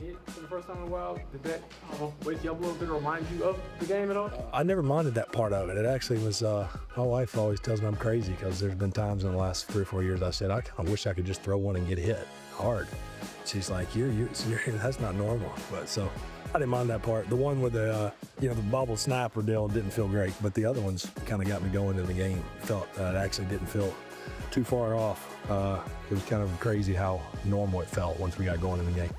hit for the first time in a while, did that wake you up a little bit or remind you of the game at all? I never minded that part of it. It actually was, my wife always tells me I'm crazy because there's been times in the last 3 or 4 years I said, I kind of wish I could just throw one and get hit hard. She's like, that's not normal. But so I didn't mind that part. The one with the, the bobble snapper deal didn't feel great, but the other ones kind of got me going in the game. Felt it actually didn't feel too far off. It was kind of crazy how normal it felt once we got going in the game.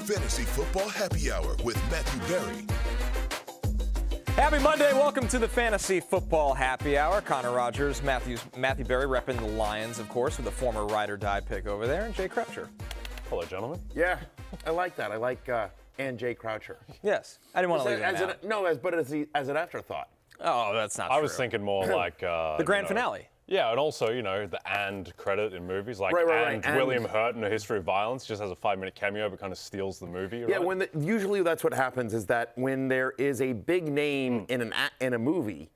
Fantasy Football Happy Hour with Matthew Berry. Happy Monday. Welcome to the Fantasy Football Happy Hour. Connor Rogers, Matthew Berry repping the Lions, of course, with a former ride or die pick over there, and Jay Croucher. Hello, gentlemen. Yeah, I like that. I like and Jay Croucher. Yes. I didn't want to leave him out. As an afterthought. Oh, that's not true. I was thinking more like the grand finale. Yeah, and also, the and credit in movies, like right. And William Hurt in A History of Violence just has a 5-minute cameo but kind of steals the movie. Yeah, right? Usually that's what happens is that when there is a big name in a movie,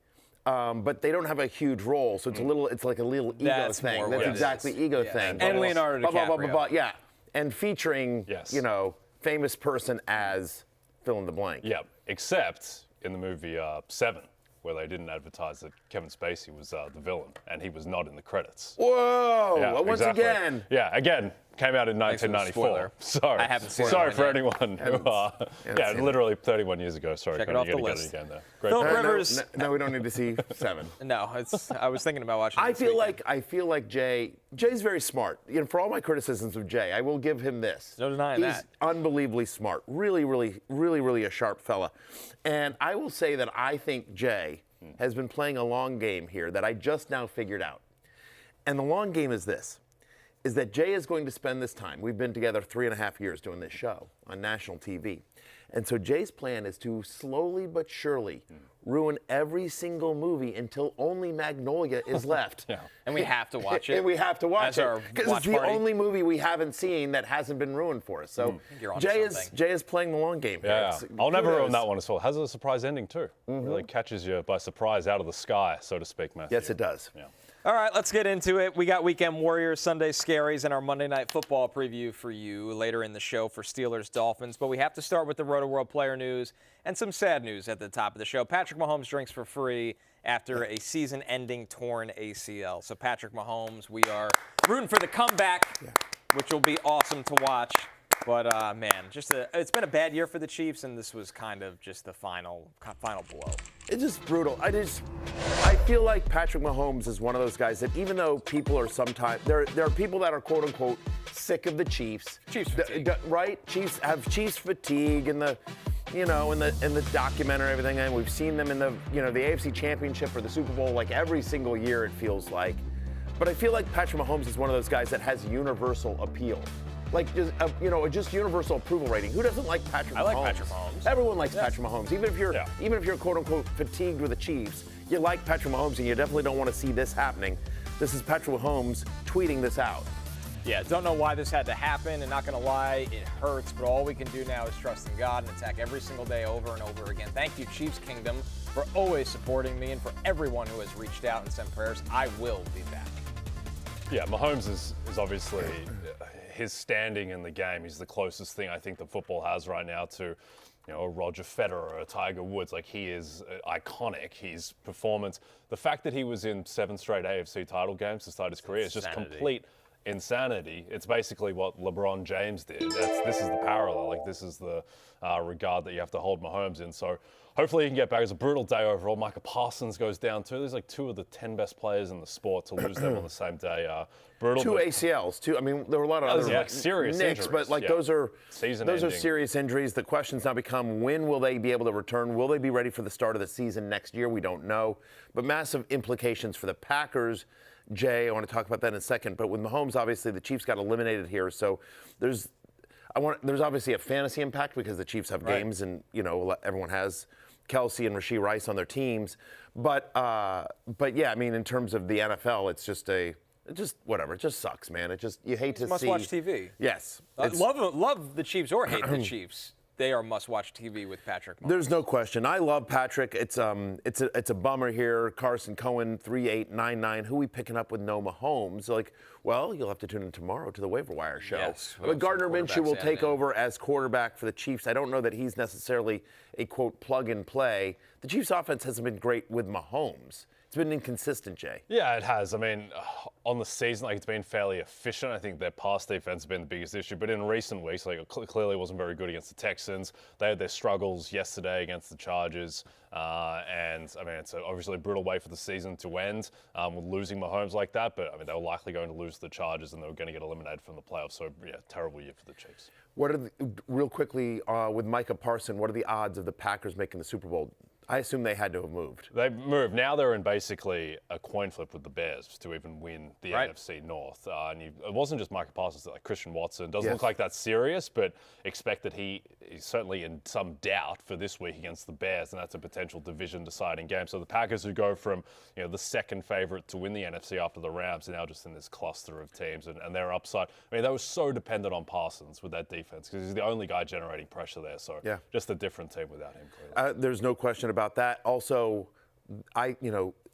but they don't have a huge role, so it's like a little ego thing. That's exactly ego thing. And Leonardo DiCaprio. Yeah, and featuring famous person as fill in the blank. Yeah, except in the movie Seven, where they didn't advertise that Kevin Spacey was the villain, and he was not in the credits. Whoa! Yeah, once exactly. again. Yeah, again, came out in 1994. Sorry. I haven't seen it. Sorry for anyone who literally 31 years ago. Sorry, check Connor, it off you the gotta list. get it again there. Great. Philip Rivers. No, we don't need to see Seven. No, I was thinking about watching. I feel like Jay's very smart. For all my criticisms of Jay, I will give him this. No denying that. He's unbelievably smart. Really a sharp fella. And I will say that I think Jay has been playing a long game here that I just now figured out. And the long game is this, is that Jay is going to spend this time. We've been together 3.5 years doing this show on national TV. And so Jay's plan is to slowly but surely ruin every single movie until only Magnolia is left. Yeah. And we have to watch it. And we have to watch it. Because it's the only movie we haven't seen that hasn't been ruined for us. So Jay is playing the long game. Yeah. I'll never ruin that one as well. It has a surprise ending too. Really catches you by surprise out of the sky, so to speak, Matthew. Yes, it does. Yeah. All right, let's get into it. We got Weekend Warriors, Sunday Scaries, and our Monday Night Football preview for you later in the show for Steelers-Dolphins. But we have to start with the Rotoworld Player news and some sad news at the top of the show. Patrick Mahomes drinks for free after a season-ending torn ACL. So Patrick Mahomes, we are rooting for the comeback, which will be awesome to watch. But, man, it's been a bad year for the Chiefs, and this was kind of just the final blow. It's just brutal. I feel like Patrick Mahomes is one of those guys that even though people are sometimes, there are people that are quote unquote sick of the Chiefs. Chiefs fatigue. Right? Chiefs have Chiefs fatigue in the documentary and everything. And we've seen them in the AFC Championship or the Super Bowl like every single year it feels like. But I feel like Patrick Mahomes is one of those guys that has universal appeal. Like, just universal approval rating. Who doesn't like Patrick Mahomes? I like Patrick Mahomes. Everyone likes Patrick Mahomes. Even if you're quote unquote fatigued with the Chiefs, you like Patrick Mahomes and you definitely don't want to see this happening. This is Patrick Mahomes tweeting this out. Yeah, don't know why this had to happen, and not going to lie, it hurts, but all we can do now is trust in God and attack every single day over and over again. Thank you, Chiefs Kingdom, for always supporting me and for everyone who has reached out and sent prayers. I will be back. Yeah, Mahomes is obviously his standing in the game. He's the closest thing I think that football has right now to, a Roger Federer or a Tiger Woods. Like, he is iconic. His performance, the fact that he was in 7 straight AFC title games to start his career is just complete insanity. It's basically what LeBron James did. This is the parallel. Like, this is the regard that you have to hold Mahomes in. So hopefully he can get back. It's a brutal day overall. Micah Parsons goes down too. There's like 2 of the 10 best players in the sport. To lose them on the same day, brutal. 2 ACLs. I mean, there were a lot of other serious nicks, injuries. but those are serious injuries. The questions now become: when will they be able to return? Will they be ready for the start of the season next year? We don't know. But massive implications for the Packers. Jay, I want to talk about that in a second. But with Mahomes, obviously the Chiefs got eliminated here, so there's obviously a fantasy impact because the Chiefs have games and everyone has Kelsey and Rashee Rice on their teams. But yeah, I mean, in terms of the NFL, it's just whatever. It just sucks, man. You hate to see. Must watch TV. Yes. Love the Chiefs or hate the Chiefs. they are must-watch TV with Patrick Mahomes. There's no question. I love Patrick. It's a bummer here. Carson Cohen 3899. Who we picking up with no Mahomes? Like, well, you'll have to tune in tomorrow to the waiver wire show. Yes, but Gardner Minshew will take over as quarterback for the Chiefs. I don't know that he's necessarily a quote plug and play. The Chiefs' offense hasn't been great with Mahomes. It's been inconsistent, Jay. Yeah, it has. I mean, on the season, like, it's been fairly efficient. I think their pass defense has been the biggest issue. But in recent weeks, like, it clearly wasn't very good against the Texans. They had their struggles yesterday against the Chargers. And, I mean, it's obviously a brutal way for the season to end with losing Mahomes like that. But, I mean, they were likely going to lose to the Chargers and they were going to get eliminated from the playoffs. So, yeah, terrible year for the Chiefs. What are real quickly, with Micah Parsons, what are the odds of the Packers making the Super Bowl? I assume they had to have moved. They moved. Now they're in basically a coin flip with the Bears to even win the NFC North. And it wasn't just Micah Parsons, like Christian Watson. Doesn't look like that's serious, but expect that he's certainly in some doubt for this week against the Bears, and that's a potential division-deciding game. So the Packers, who go from the second favorite to win the NFC after the Rams, are now just in this cluster of teams, and their upside. I mean, they were so dependent on Parsons with that defense because he's the only guy generating pressure there. So just a different team without him. Clearly. There's no question about that. Also,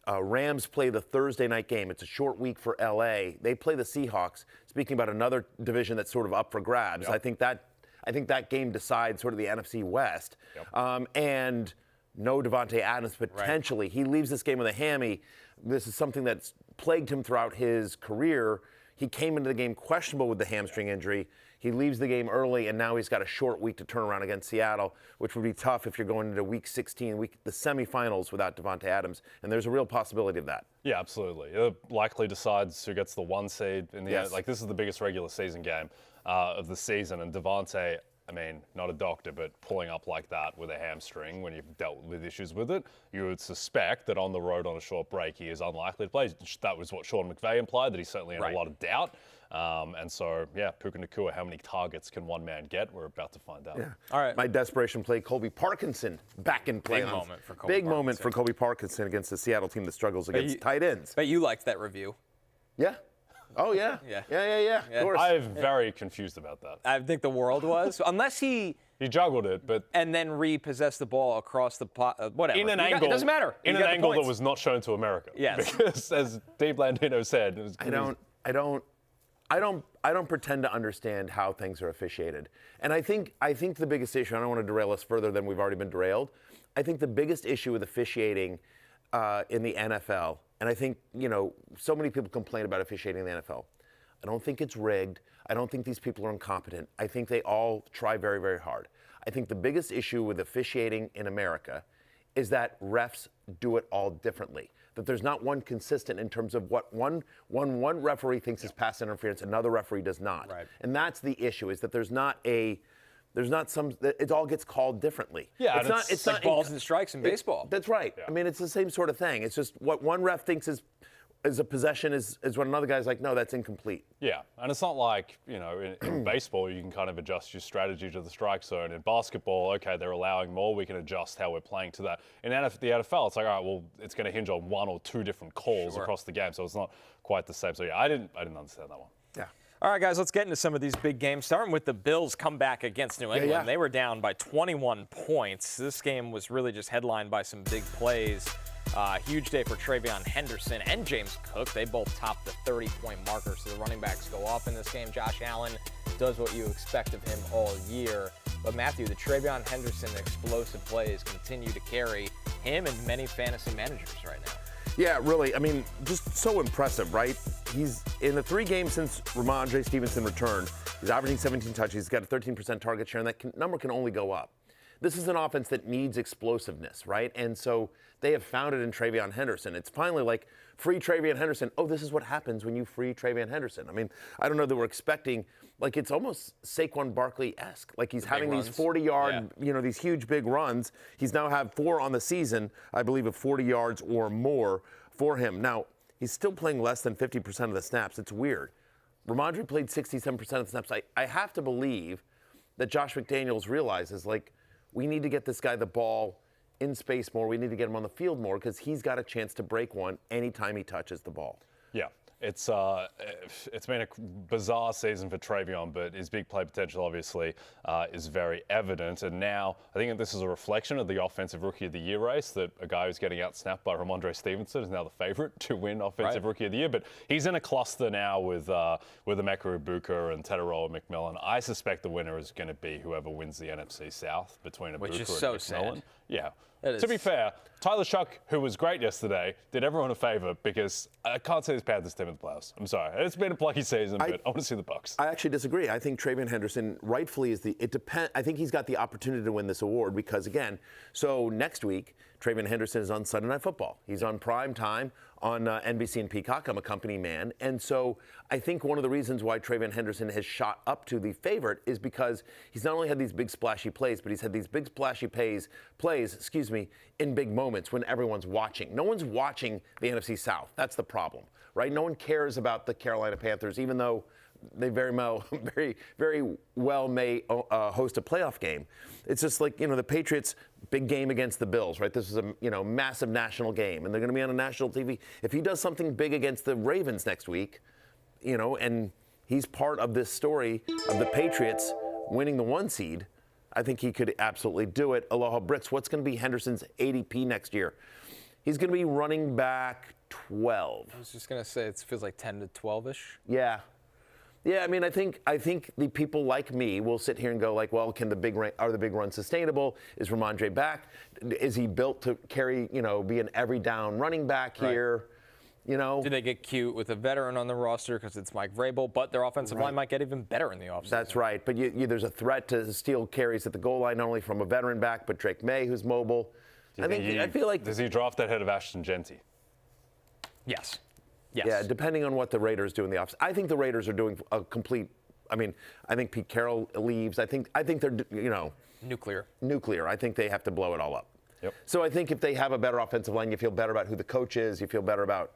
Rams play the Thursday night game. It's a short week for LA. They play the Seahawks. Speaking about another division that's sort of up for grabs, I think that game decides sort of the NFC West. And no Davante Adams potentially. He leaves this game with a hammy. This is something that's plagued him throughout his career. He came into the game questionable with the hamstring injury. He leaves the game early, and now he's got a short week to turn around against Seattle, which would be tough if you're going into Week 16, the semifinals without Davante Adams, and there's a real possibility of that. Yeah, absolutely. It likely decides who gets the 1 seed in the end. Like, this is the biggest regular season game of the season, and Davante, I mean, not a doctor, but pulling up like that with a hamstring when you've dealt with issues with it, you would suspect that on the road on a short break, he is unlikely to play. That was what Sean McVay implied, that he's certainly in a lot of doubt. And so, Puka Nacua, how many targets can one man get? We're about to find out. Yeah. All right. My desperation play, Colby Parkinson back in play. Big moment for Colby Parkinson against the Seattle team that struggles against tight ends. But you liked that review. Yeah. Oh, yeah. Yeah. Of course. I'm very confused about that. I think the world was. Unless he juggled it, but and then repossessed the ball across the whatever. In an angle. It doesn't matter. In an angle that was not shown to America. Yes. Because as Dave Blandino said, it was I don't pretend to understand how things are officiated. And I think the biggest issue, I don't want to derail us further than we've already been derailed. I think the biggest issue with officiating in the NFL, and I think, so many people complain about officiating in the NFL. I don't think it's rigged. I don't think these people are incompetent. I think they all try very, very hard. I think the biggest issue with officiating in America is that refs do it all differently. That there's not one consistent in terms of what one referee thinks is pass interference, another referee does not. Right. And that's the issue, is that there's not some, it all gets called differently. Yeah, it's like balls and strikes in baseball. That's right. Yeah. I mean, it's the same sort of thing. It's just what one ref thinks is a possession is what another guy's like, no, that's incomplete. Yeah, and it's not like, in baseball, you can kind of adjust your strategy to the strike zone. In basketball, okay, they're allowing more, we can adjust how we're playing to that. In the NFL, it's like, all right, well, it's going to hinge on 1 or 2 different calls across the game, so it's not quite the same. So, yeah, I didn't understand that one. Yeah. All right, guys, let's get into some of these big games, starting with the Bills' comeback against New England. Yeah. They were down by 21 points. This game was really just headlined by some big plays. Huge day for TreVeyon Henderson and James Cook. They both topped the 30-point marker, so the running backs go off in this game. Josh Allen does what you expect of him all year. But, Matthew, the TreVeyon Henderson explosive plays continue to carry him and many fantasy managers right now. Yeah, really. I mean, just so impressive, right? He's in the 3 games since Ramondre Stevenson returned. He's averaging 17 touches. He's got a 13% target share, and that number can only go up. This is an offense that needs explosiveness, right? And so they have found it in TreVeyon Henderson. It's finally like, free TreVeyon Henderson. Oh, this is what happens when you free TreVeyon Henderson. I mean, I don't know that we're expecting, like, it's almost Saquon Barkley-esque. Like, he's having these 40-yard, these huge big runs. He's now had 4 on the season, I believe, of 40 yards or more for him. Now, he's still playing less than 50% of the snaps. It's weird. Ramondre played 67% of the snaps. I have to believe that Josh McDaniels realizes, like, we need to get this guy the ball in space more. We need to get him on the field more because he's got a chance to break one anytime he touches the ball. Yeah. It's been a bizarre season for TreVeyon, but his big play potential obviously is very evident. And now I think this is a reflection of the Offensive Rookie of the Year race, that a guy who's getting outsnapped by Amon-Ra Stevenson is now the favorite to win Offensive Rookie of the Year. But he's in a cluster now with Emeka Ibuka and Tedero McMillan. I suspect the winner is going to be whoever wins the NFC South between Ibuka Which is and so McMillan. sad. Yeah. To be fair, Tyler Shuck, who was great yesterday, did everyone a favor because I can't see this Panthers team in the playoffs. I'm sorry. It's been a plucky season, but I want to see the Bucs. I actually disagree. I think TreVeyon Henderson rightfully is I think he's got the opportunity to win this award because, again, so next week, TreVeyon Henderson is on Sunday Night Football. He's on prime time on NBC and Peacock. I'm a company man. And so I think one of the reasons why TreVeyon Henderson has shot up to the favorite is because he's not only had these big splashy plays, but he's had these big splashy plays, in big moments when everyone's watching. No one's watching the NFC South. That's the problem, right? No one cares about the Carolina Panthers, even though they very well may host a playoff game. It's just like, the Patriots, big game against the Bills, right? This is a, massive national game, and they're going to be on a national TV. If he does something big against the Ravens next week, and he's part of this story of the Patriots winning the 1 seed, I think he could absolutely do it. Aloha Bricks, what's going to be Henderson's ADP next year? He's going to be running back 12. I was just going to say it feels like 10 to 12-ish. Yeah. Yeah, I mean, I think the people like me will sit here and go like, well, are the big runs sustainable? Is Ramondre back? Is he built to carry, be an every down running back here? Do they get cute with a veteran on the roster because it's Mike Vrabel, but their offensive line might get even better in the offseason? That's right. But there's a threat to steal carries at the goal line, not only from a veteran back, but Drake May, who's mobile. I feel like. Does he draft ahead of Ashton Genty? Yes. Yes. Yeah, depending on what the Raiders do in the offseason. I think the Raiders are doing a complete. I think Pete Carroll leaves. I think they're, nuclear. I think they have to blow it all up. Yep. So I think if they have a better offensive line, you feel better about who the coach is. You feel better about,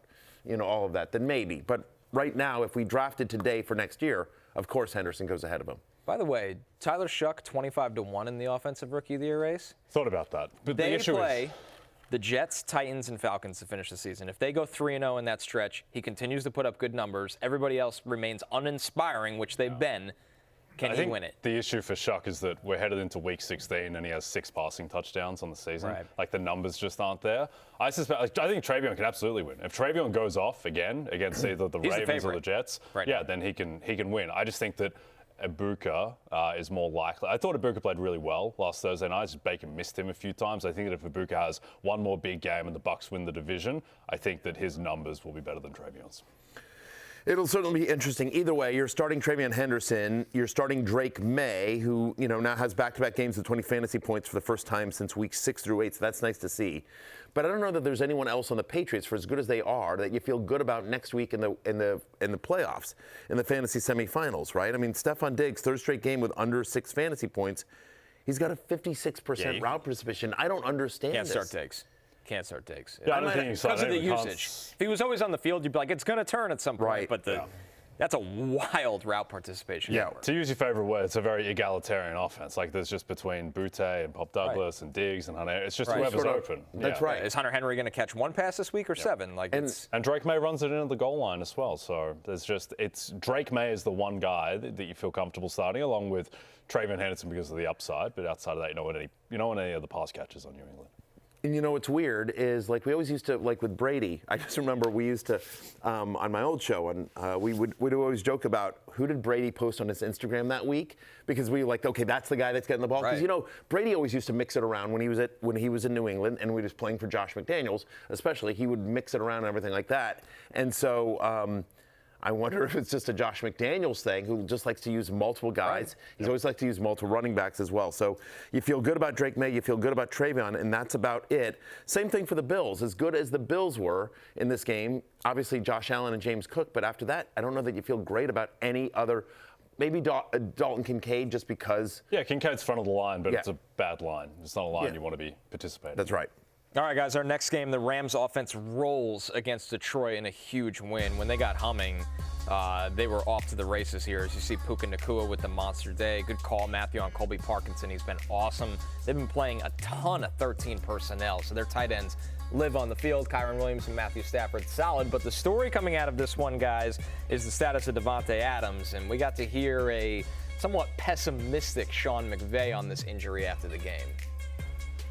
all of that. Then maybe. But right now, if we drafted today for next year, of course Henderson goes ahead of him. By the way, Tyler Shuck 25-1 in the Offensive Rookie of the Year race. Thought about that. But they the issue play the Jets, Titans, and Falcons to finish the season. If they go 3-0 in that stretch, he continues to put up good numbers. Everybody else remains uninspiring, which they've been. Can he win it? The issue for Shuck is that we're headed into week 16 and he has 6 passing touchdowns on the season. Right. Like the numbers just aren't there. I think TreVeyon can absolutely win. If TreVeyon goes off again against either the Ravens or the Jets, then he can win. I just think that Ibuka is more likely. I thought Ibuka played really well last Thursday night. Just Baker missed him a few times. I think that if Ibuka has one more big game and the Bucs win the division, I think that his numbers will be better than TreVeyon's. It'll certainly be interesting. Either way, you're starting TreVeyon Henderson. You're starting Drake May, who now has back-to-back games with 20 fantasy points for the first time since weeks 6 through 8. So that's nice to see. But I don't know that there's anyone else on the Patriots, for as good as they are, that you feel good about next week in the playoffs, in the fantasy semifinals, right? I mean, Stephon Diggs, third straight game with under 6 fantasy points. He's got a 56% route participation. I don't understand this. Can't start Diggs. Yeah, I don't think he's because of the usage. If he was always on the field, you'd be like, it's going to turn at some point. Right. But that's a wild route participation. Yeah. To use your favorite word, it's a very egalitarian offense. Like there's just between Butte and Pop Douglas and Diggs and Hunter. It's just whoever's open. That's right. Is Hunter Henry going to catch 1 pass this week or 7? And Drake May runs it into the goal line as well. So it's Drake May is the one guy that you feel comfortable starting, along with TreVeyon Henderson because of the upside. But outside of that, you don't want any of the pass catches on New England. And what's weird is, we always used to, with Brady, I just remember we used to, on my old show, and we'd always joke about who did Brady post on his Instagram that week, because we were like, okay, that's the guy that's getting the ball. Because, Brady always used to mix it around when he was in New England and we was playing for Josh McDaniels, especially. He would mix it around and everything like that. And so I wonder if it's just a Josh McDaniels thing, who just likes to use multiple guys. He's always liked to use multiple running backs as well. So you feel good about Drake May, you feel good about TreVeyon, and that's about it. Same thing for the Bills. As good as the Bills were in this game, obviously Josh Allen and James Cook, but after that, I don't know that you feel great about any other. Maybe Dalton Kincaid, just because. Yeah, Kincaid's front of the line, but it's a bad line. It's not a line you want to be participating. That's right. All right, guys, our next game, the Rams offense rolls against Detroit in a huge win. When they got humming, they were off to the races here. As you see Puka Nacua with the monster day. Good call, Matthew, on Colby Parkinson. He's been awesome. They've been playing a ton of 13 personnel, so their tight ends live on the field. Kyron Williams and Matthew Stafford, solid. But the story coming out of this one, guys, is the status of Davante Adams. And we got to hear a somewhat pessimistic Sean McVay on this injury after the game.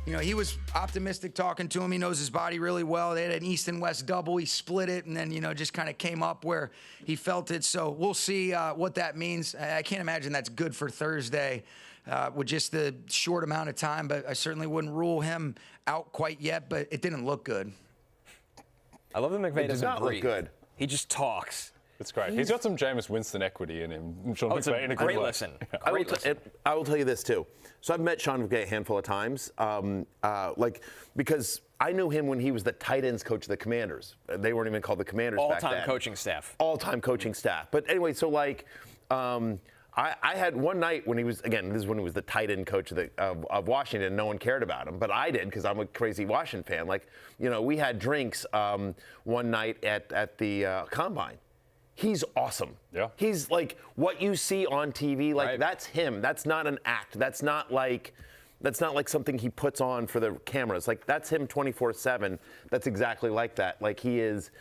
You know, he was optimistic talking to him. He knows his body really well. They had an east and west double. He split it and then, you know, just kind of came up where he felt it. So we'll see what that means. I can't imagine that's good for Thursday with just the short amount of time, but I certainly wouldn't rule him out quite yet, but it didn't look good. I love that McVay doesn't breathe. Look good. He just talks. It's great. He's got some Jameis Winston equity in him. Sean McVay in a great good way. listen. I will tell you this too. So I've met Sean McVay a handful of times, because I knew him when he was the tight ends coach of the Commanders. They weren't even called the Commanders back then. All-time coaching staff. All-time coaching staff. But anyway, so I had one night when he was, again, this is when he was the tight end coach of Washington. No one cared about him, but I did because I'm a crazy Washington fan. Like, you know, we had drinks one night at the Combine. He's awesome. Yeah. He's like what you see on TV. Like Right. That's him. That's not an act. That's not like something he puts on for the cameras. Like that's him 24/7. That's exactly like that. Like he is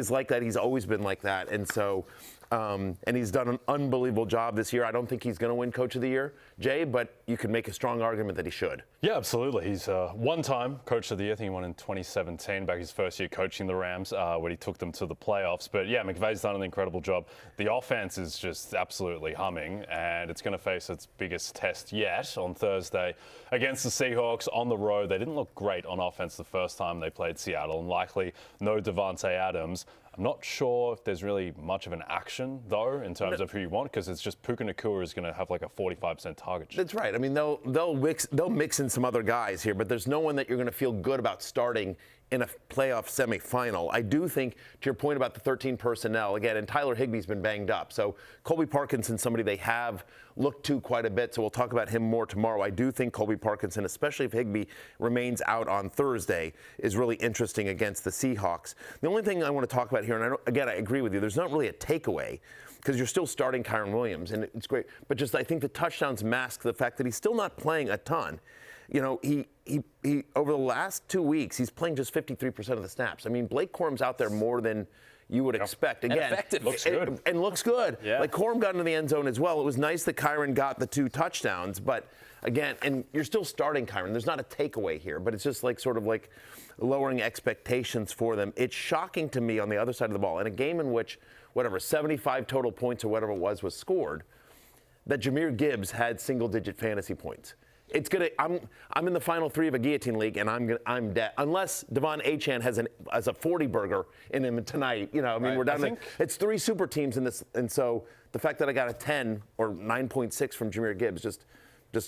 like that. He's always been like that. And so, and he's done an unbelievable job this year. I don't think he's going to win Coach of the Year, Jay, but you can make a strong argument that he should. Yeah, absolutely. He's one-time Coach of the Year. I think he won in 2017, back his first year coaching the Rams, when he took them to the playoffs. But yeah, McVay's done an incredible job. The offense is just absolutely humming, and it's going to face its biggest test yet on Thursday against the Seahawks on the road. They didn't look great on offense the first time they played Seattle, and likely no Davante Adams. I'm not sure if there's really much of an action, though, in terms of who you want, because it's just Puka Nacua is going to have like a 45% target share. That's right. I mean, they'll mix in some other guys here, but there's no one that you're going to feel good about starting in a playoff semifinal. I do think, to your point about the 13 personnel, again, and Tyler Higbee's been banged up. So Colby Parkinson's somebody they have looked to quite a bit, so we'll talk about him more tomorrow. I do think Colby Parkinson, especially if Higbee remains out on Thursday, is really interesting against the Seahawks. The only thing I want to talk about here, and I agree with you, there's not really a takeaway, because you're still starting Kyron Williams, and it's great. But just I think the touchdowns mask the fact that he's still not playing a ton. You know, he over the last 2 weeks, he's playing just 53% of the snaps. I mean, Blake Corum's out there more than you would expect. Again, and effective. Looks good. And looks good. Yeah. Like Corum got into the end zone as well. It was nice that Kyron got the 2 touchdowns, but again, and you're still starting Kyron. There's not a takeaway here, but it's just like sort of like lowering expectations for them. It's shocking to me on the other side of the ball, in a game in which, 75 total points or whatever it was scored, that Jahmyr Gibbs had single-digit fantasy points. It's gonna. I'm in the final 3 of a guillotine league, and I'm dead. Unless Devon Achane has a 40 burger in him tonight. You know, I mean, Right. we're down to it's 3 super teams in this, and so the fact that I got a 10 or 9.6 from Jahmyr Gibbs just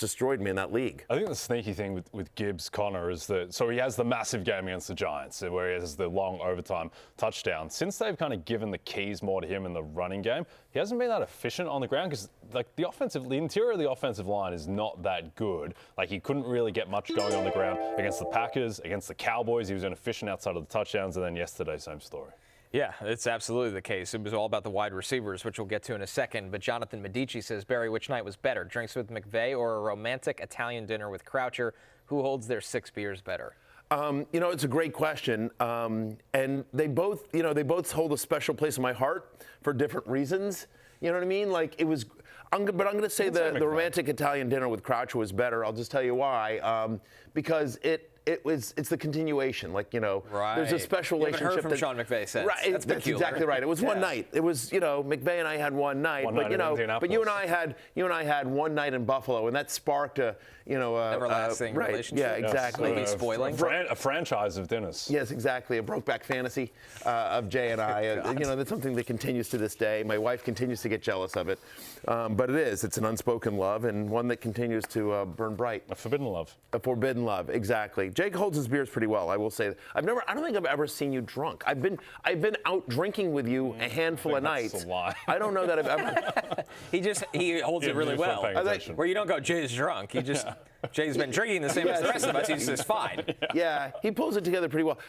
destroyed me in that league. I think the sneaky thing with Gibbs, Connor, is that so he has the massive game against the Giants where he has the long overtime touchdown. Since they've kind of given the keys more to him in the running game, he hasn't been that efficient on the ground because like the interior of the offensive line is not that good. Like he couldn't really get much going on the ground against the Packers, against the Cowboys. He was inefficient outside of the touchdowns, and then yesterday, same story. Yeah, it's absolutely the case. It was all about the wide receivers, which we'll get to in a second. But Jonathan Medici says, Barry, which night was better, drinks with McVay or a romantic Italian dinner with Croucher? Who holds their 6 beers better? You know, it's a great question, and they both hold a special place in my heart for different reasons. You know what I mean? Like it was, but I'm going to say the romantic Italian dinner with Croucher was better. I'll just tell you why. Because it's the continuation. Like, you know, there's a special relationship. You haven't heard from Sean McVay since. Right, that's exactly right. It was one night. It was, you know, McVay and I had one night. But you and I had one night in Buffalo, and that sparked a, everlasting relationship. Yeah, exactly. Maybe spoiling. A franchise of dinners. Yes, exactly. A Brokeback fantasy of Jay and I. That's something that continues to this day. My wife continues to get jealous of it, but it's an unspoken love and one that continues to burn bright. A forbidden love. A forbidden love, exactly. Jake holds his beers pretty well, I will say. I don't think I've ever seen you drunk. I've been out drinking with you a handful of nights. That's a lie. I don't know that I've ever. He holds it really well. Where Where you don't go, Jay's drunk. You just Jay's been drinking the same as the rest of us. He's just fine. Yeah, he pulls it together pretty well.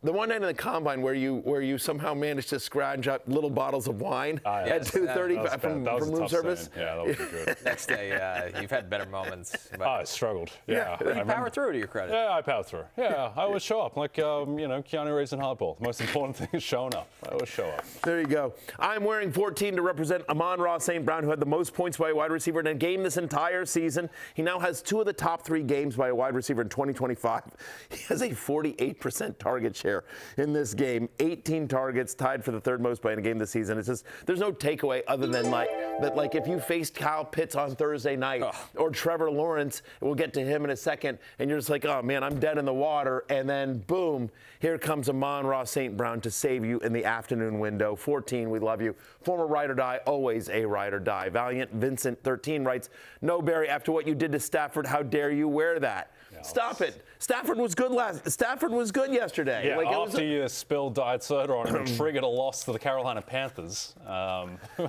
The one night in the combine where you somehow managed to scrounge up little bottles of wine at 2:30 from room service. Yeah, that was good. Next day, you've had better moments. I struggled. Yeah. You powered through, to your credit. Yeah, I powered through. Yeah, I always show up. Like, Keanu Reeves in Hardball. The most important thing is showing up. I always show up. There you go. I'm wearing 14 to represent Amon-Ra St. Brown, who had the most points by a wide receiver in a game this entire season. He now has 2 of the top 3 games by a wide receiver in 2025. He has a 48% target share in this game. 18 targets, tied for the 3rd most by a game this season. It's just, there's no takeaway other than like if you faced Kyle Pitts on Thursday night or Trevor Lawrence, we'll get to him in a second, and you're just like, oh man, I'm dead in the water, and then boom, here comes Amon-Ra St. Brown to save you in the afternoon window. 14, we love you. Former ride or die, always a ride or die. Valiant Vincent 13 writes, no, Barry, after what you did to Stafford, how dare you wear that? Stop it. Stafford was good yesterday. Yeah, after you spilled diet soda on him and triggered a loss to the Carolina Panthers.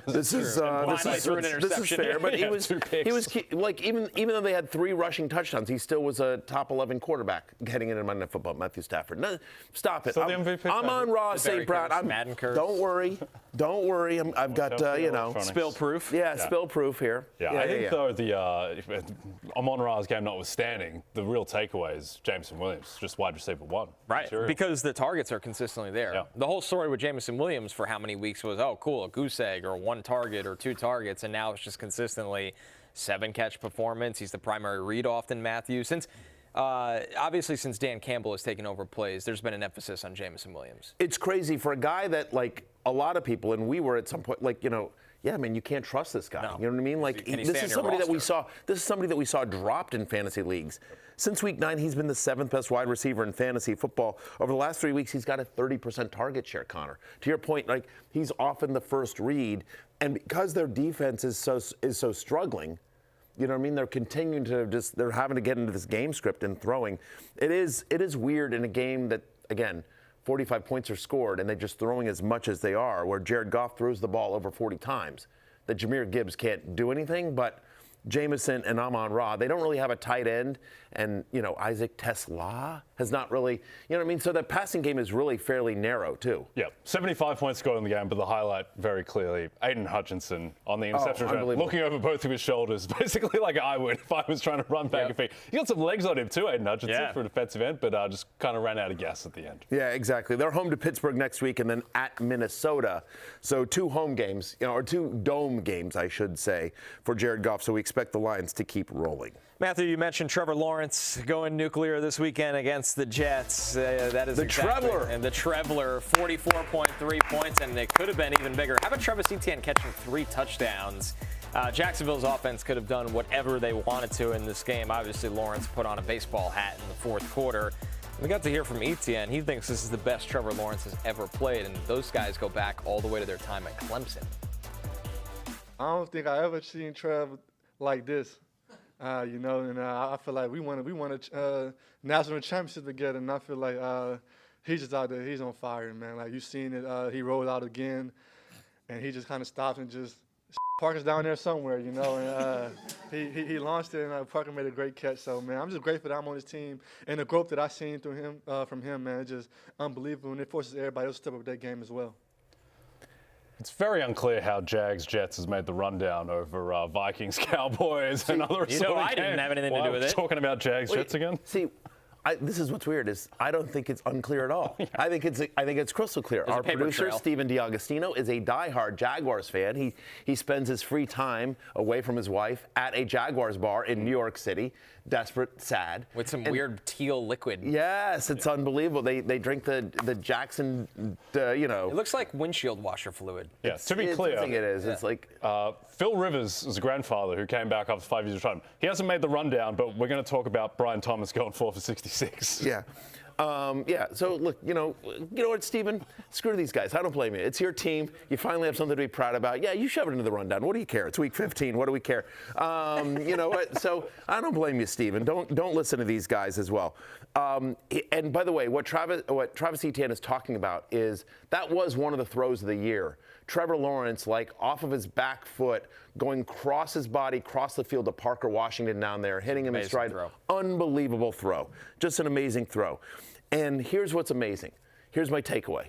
This is fair, but he was like, even though they had 3 rushing touchdowns, he still was a top 11 quarterback heading into Monday Night Football. Matthew Stafford. No, stop it. So the MVP Amon-Ra St. Brown. Don't worry. I've got spill proof. Yeah, spill proof here. Yeah, I think though the Amon-Ra's game notwithstanding, the real takeaway is Jameson Williams, just wide receiver 1. Right, because the targets are consistently there. Yeah. The whole story with Jameson Williams for how many weeks was, oh, cool, a goose egg or 1 target or 2 targets, and now it's just consistently 7-catch performance. He's the primary read often, Matthew. Obviously, since Dan Campbell has taken over plays, there's been an emphasis on Jameson Williams. It's crazy for a guy that, like, a lot of people, and we were at some point, like, yeah, man, you can't trust this guy. No. You know what I mean? Like, this is somebody that we saw. This is somebody that we saw dropped in fantasy leagues. Since week 9, he's been the 7th best wide receiver in fantasy football. Over the last 3 weeks, he's got a 30% target share, Connor. To your point, like, he's often the first read, and because their defense is so struggling, you know what I mean? They're continuing to they're having to get into this game script and throwing. It is weird in a game that, again, 45 points are scored and they're just throwing as much as they are, where Jared Goff throws the ball over 40 times, that Jahmyr Gibbs can't do anything. But Jameson and Amon-Ra, they don't really have a tight end. And, Isaac Tesla has not really, you know what I mean? So the passing game is really fairly narrow, too. Yeah, 75 points scored in the game, but the highlight very clearly, Aiden Hutchinson on the interception return, looking over both of his shoulders, basically like I would if I was trying to run back and feet. He got some legs on him too, Aiden Hutchinson, for a defensive end, but just kind of ran out of gas at the end. Yeah, exactly. They're home to Pittsburgh next week and then at Minnesota. So 2 home games, or 2 dome games, I should say, for Jared Goff. So we expect the Lions to keep rolling. Matthew, you mentioned Trevor Lawrence going nuclear this weekend against the Jets. That is the Trevler. And the Trevler, 44.3 points, and it could have been even bigger. How about Travis Etienne catching 3 touchdowns? Jacksonville's offense could have done whatever they wanted to in this game. Obviously, Lawrence put on a baseball hat in the 4th quarter. We got to hear from Etienne. He thinks this is the best Trevor Lawrence has ever played, and those guys go back all the way to their time at Clemson. I don't think I ever seen Trev like this. I feel like we won a national championship together, and I feel like he's just out there. He's on fire, man. Like, you've seen it. He rolled out again, and he just kind of stops and just Parker's down there somewhere, and he launched it, and Parker made a great catch. So, man, I'm just grateful that I'm on his team, and the growth that I've seen through him, from him, man, it's just unbelievable, and it forces everybody else to step up their game as well. It's very unclear how Jags-Jets has made the rundown over Vikings-Cowboys and other assorted I didn't have anything to do with it. Talking about Jags-Jets again? See, this is what's weird is I don't think it's unclear at all. I think it's crystal clear. Our producer, Steven D'Agostino, is a diehard Jaguars fan. He spends his free time away from his wife at a Jaguars bar in New York City, desperate, sad. With some weird teal liquid. Yes, it's unbelievable. They drink the Jaxson, It looks like windshield washer fluid. Yeah, to be clear. I think it is. Yeah. It's like Phil Rivers is a grandfather who came back after 5 years of retirement. He hasn't made the rundown, but we're going to talk about Brian Thomas going 4 for 66. Yeah. So, look, you know what, Steven? Screw these guys. I don't blame you. It's your team. You finally have something to be proud about. Yeah, you shove it into the rundown. What do you care? It's week 15. What do we care? You know what? So I don't blame you, Steven. Don't listen to these guys as well. And by the way, what Travis Etienne is talking about is that was one of the throws of the year. Trevor Lawrence, like off of his back foot, going across his body, across the field to Parker Washington down there, hitting him in stride. Throw. Unbelievable throw. Just an amazing throw. And here's what's amazing. Here's my takeaway.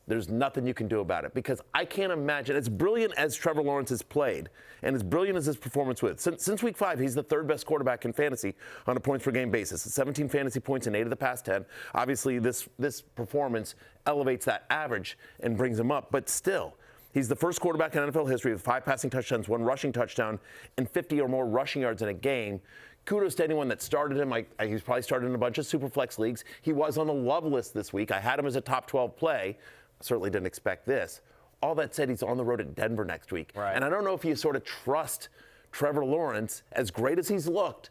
There's nothing you can do about it, because I can't imagine, as brilliant as Trevor Lawrence has played and as brilliant as his performance was, since week 5, he's the 3rd best quarterback in fantasy on a points per game basis. 17 fantasy points in 8 of the past 10. Obviously, this performance elevates that average and brings him up, but still, he's the first quarterback in NFL history with 5 passing touchdowns, 1 rushing touchdown, and 50 or more rushing yards in a game. Kudos to anyone that started him. He's probably started in a bunch of Superflex leagues. He was on the love list this week. I had him as a top 12 play. Certainly didn't expect this. All that said, he's on the road at Denver next week. Right. And I don't know if you sort of trust Trevor Lawrence, as great as he's looked,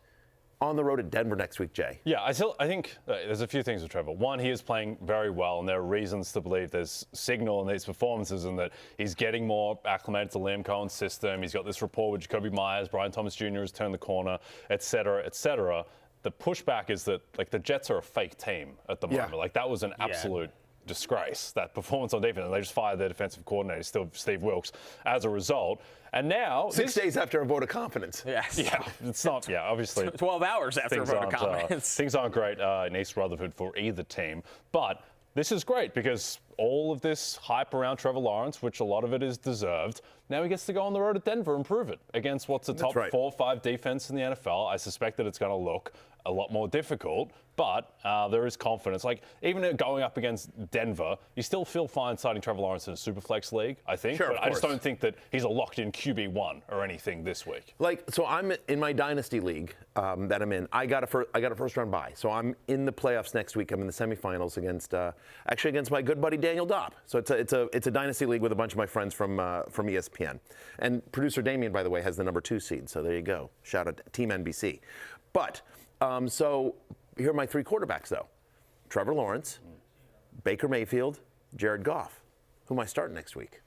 on the road at Denver next week, Jay. Yeah, I think there's a few things with Trevor. One, he is playing very well, and there are reasons to believe there's signal in these performances and that he's getting more acclimated to Liam Cohen's system. He's got this rapport with Jacoby Myers, Brian Thomas Jr. has turned the corner, et cetera, et cetera. The pushback is that, the Jets are a fake team at the moment. Yeah. That was an absolute disgrace, that performance on defense. And they just fired their defensive coordinator, Steve Wilks, as a result. And now 6 days after a vote of confidence. Yes. Yeah, it's not. Yeah, obviously 12 hours after a vote of confidence. Things aren't great in East Rutherford for either team. But this is great because all of this hype around Trevor Lawrence, which a lot of it is deserved, now he gets to go on the road at Denver and prove it against what's a top 4 or 5 defense in the NFL. I suspect that it's going to look a lot more difficult, but there is confidence. Even going up against Denver, you still feel fine starting Trevor Lawrence in a Superflex league, I think. Sure, but I just don't think that he's a locked-in QB1 or anything this week. So I'm in my dynasty league that I'm in. I got a first-round bye, so I'm in the playoffs next week. I'm in the semifinals against my good buddy Daniel Dobb. So it's a dynasty league with a bunch of my friends from ESPN. And producer Damien, by the way, has the number 2 seed. So there you go. Shout out to Team NBC. But so here are my 3 quarterbacks, though. Trevor Lawrence, Baker Mayfield, Jared Goff. Who am I starting next week?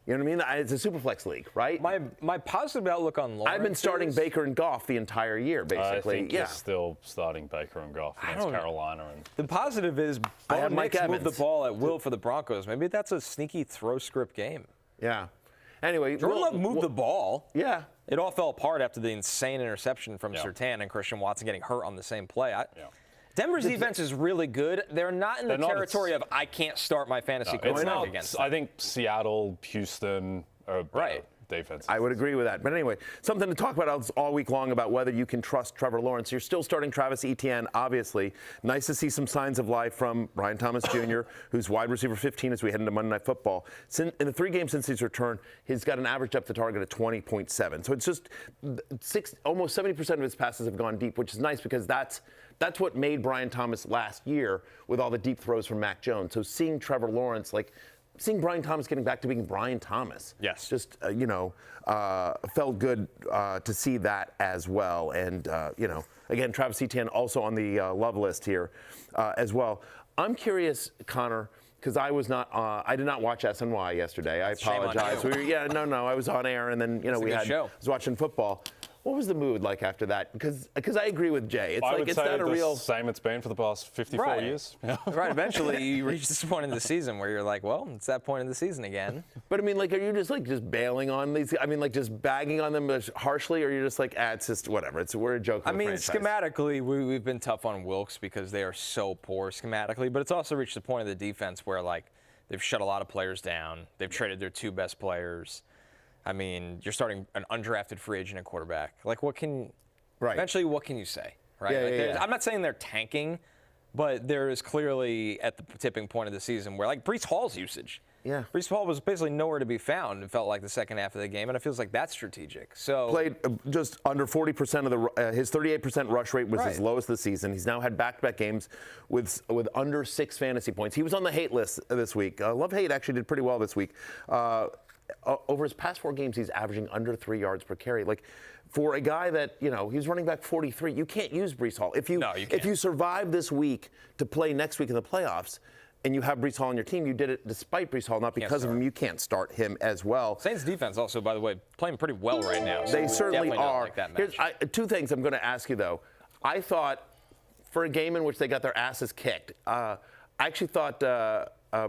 You know what I mean? It's a Superflex league, right? My positive outlook on Lawrence. I've been starting Baker and Goff the entire year, basically. I think you're still starting Baker and Goff against Carolina. The positive is Bo Nix moved the ball at will for the Broncos. Maybe that's a sneaky throw script game. Yeah. Anyway, Jordan Love moved the ball. Yeah. It all fell apart after the insane interception from Surtain and Christian Watson getting hurt on the same play. Denver's defense is really good. They're not in the territory of I can't start my fantasy quarterback against them. I think Seattle, Houston are better defenses. I would agree with that. But anyway, something to talk about all week long about whether you can trust Trevor Lawrence. You're still starting Travis Etienne, obviously. Nice to see some signs of life from Brian Thomas Jr., who's wide receiver 15 as we head into Monday Night Football. In the 3 games since his return, he's got an average depth of target of 20.7. So it's just almost 70% of his passes have gone deep, which is nice because that's what made Brian Thomas last year with all the deep throws from Mac Jones. So seeing Trevor Lawrence, seeing Brian Thomas getting back to being Brian Thomas. Yes. Just, felt good to see that as well. And, again, Travis Etienne also on the love list here as well. I'm curious, Connor, because I did not watch SNY yesterday. I apologize. I was on air, and then, I was watching football. What was the mood like after that? Because I agree with Jay. It's it's not a real same it's been for the past 54 years. Right. Eventually, you reach this point in the season where you're like, well, it's that point in the season again. But I mean, are you just bailing on these? I mean, just bagging on them harshly, or you're just like, it's just whatever. We're a joke. Schematically, we've been tough on Wilks because they are so poor schematically. But it's also reached the point of the defense where they've shut a lot of players down. They've traded their 2 best players. I mean, you're starting an undrafted free agent at quarterback. Eventually, what can you say, right? I'm not saying they're tanking, but there is clearly at the tipping point of the season where, Breece Hall's usage. Yeah. Breece Hall was basically nowhere to be found, it felt like, the second half of the game, and it feels like that's strategic. So played just under 40% of his 38% rush rate was his lowest this season. He's now had back-to-back games with under 6 fantasy points. He was on the hate list this week. Love Hate actually did pretty well this week. Over his past 4 games, he's averaging under 3 yards per carry. For a guy that, he's running back 43, you can't use Breece Hall. If you survive this week to play next week in the playoffs, and you have Breece Hall on your team, you did it despite Breece Hall, not because of him. You can't start him as well. Saints defense also, by the way, playing pretty well right now. So they certainly are. Like that Here's 2 things I'm going to ask you, though. I thought for a game in which they got their asses kicked, I actually thought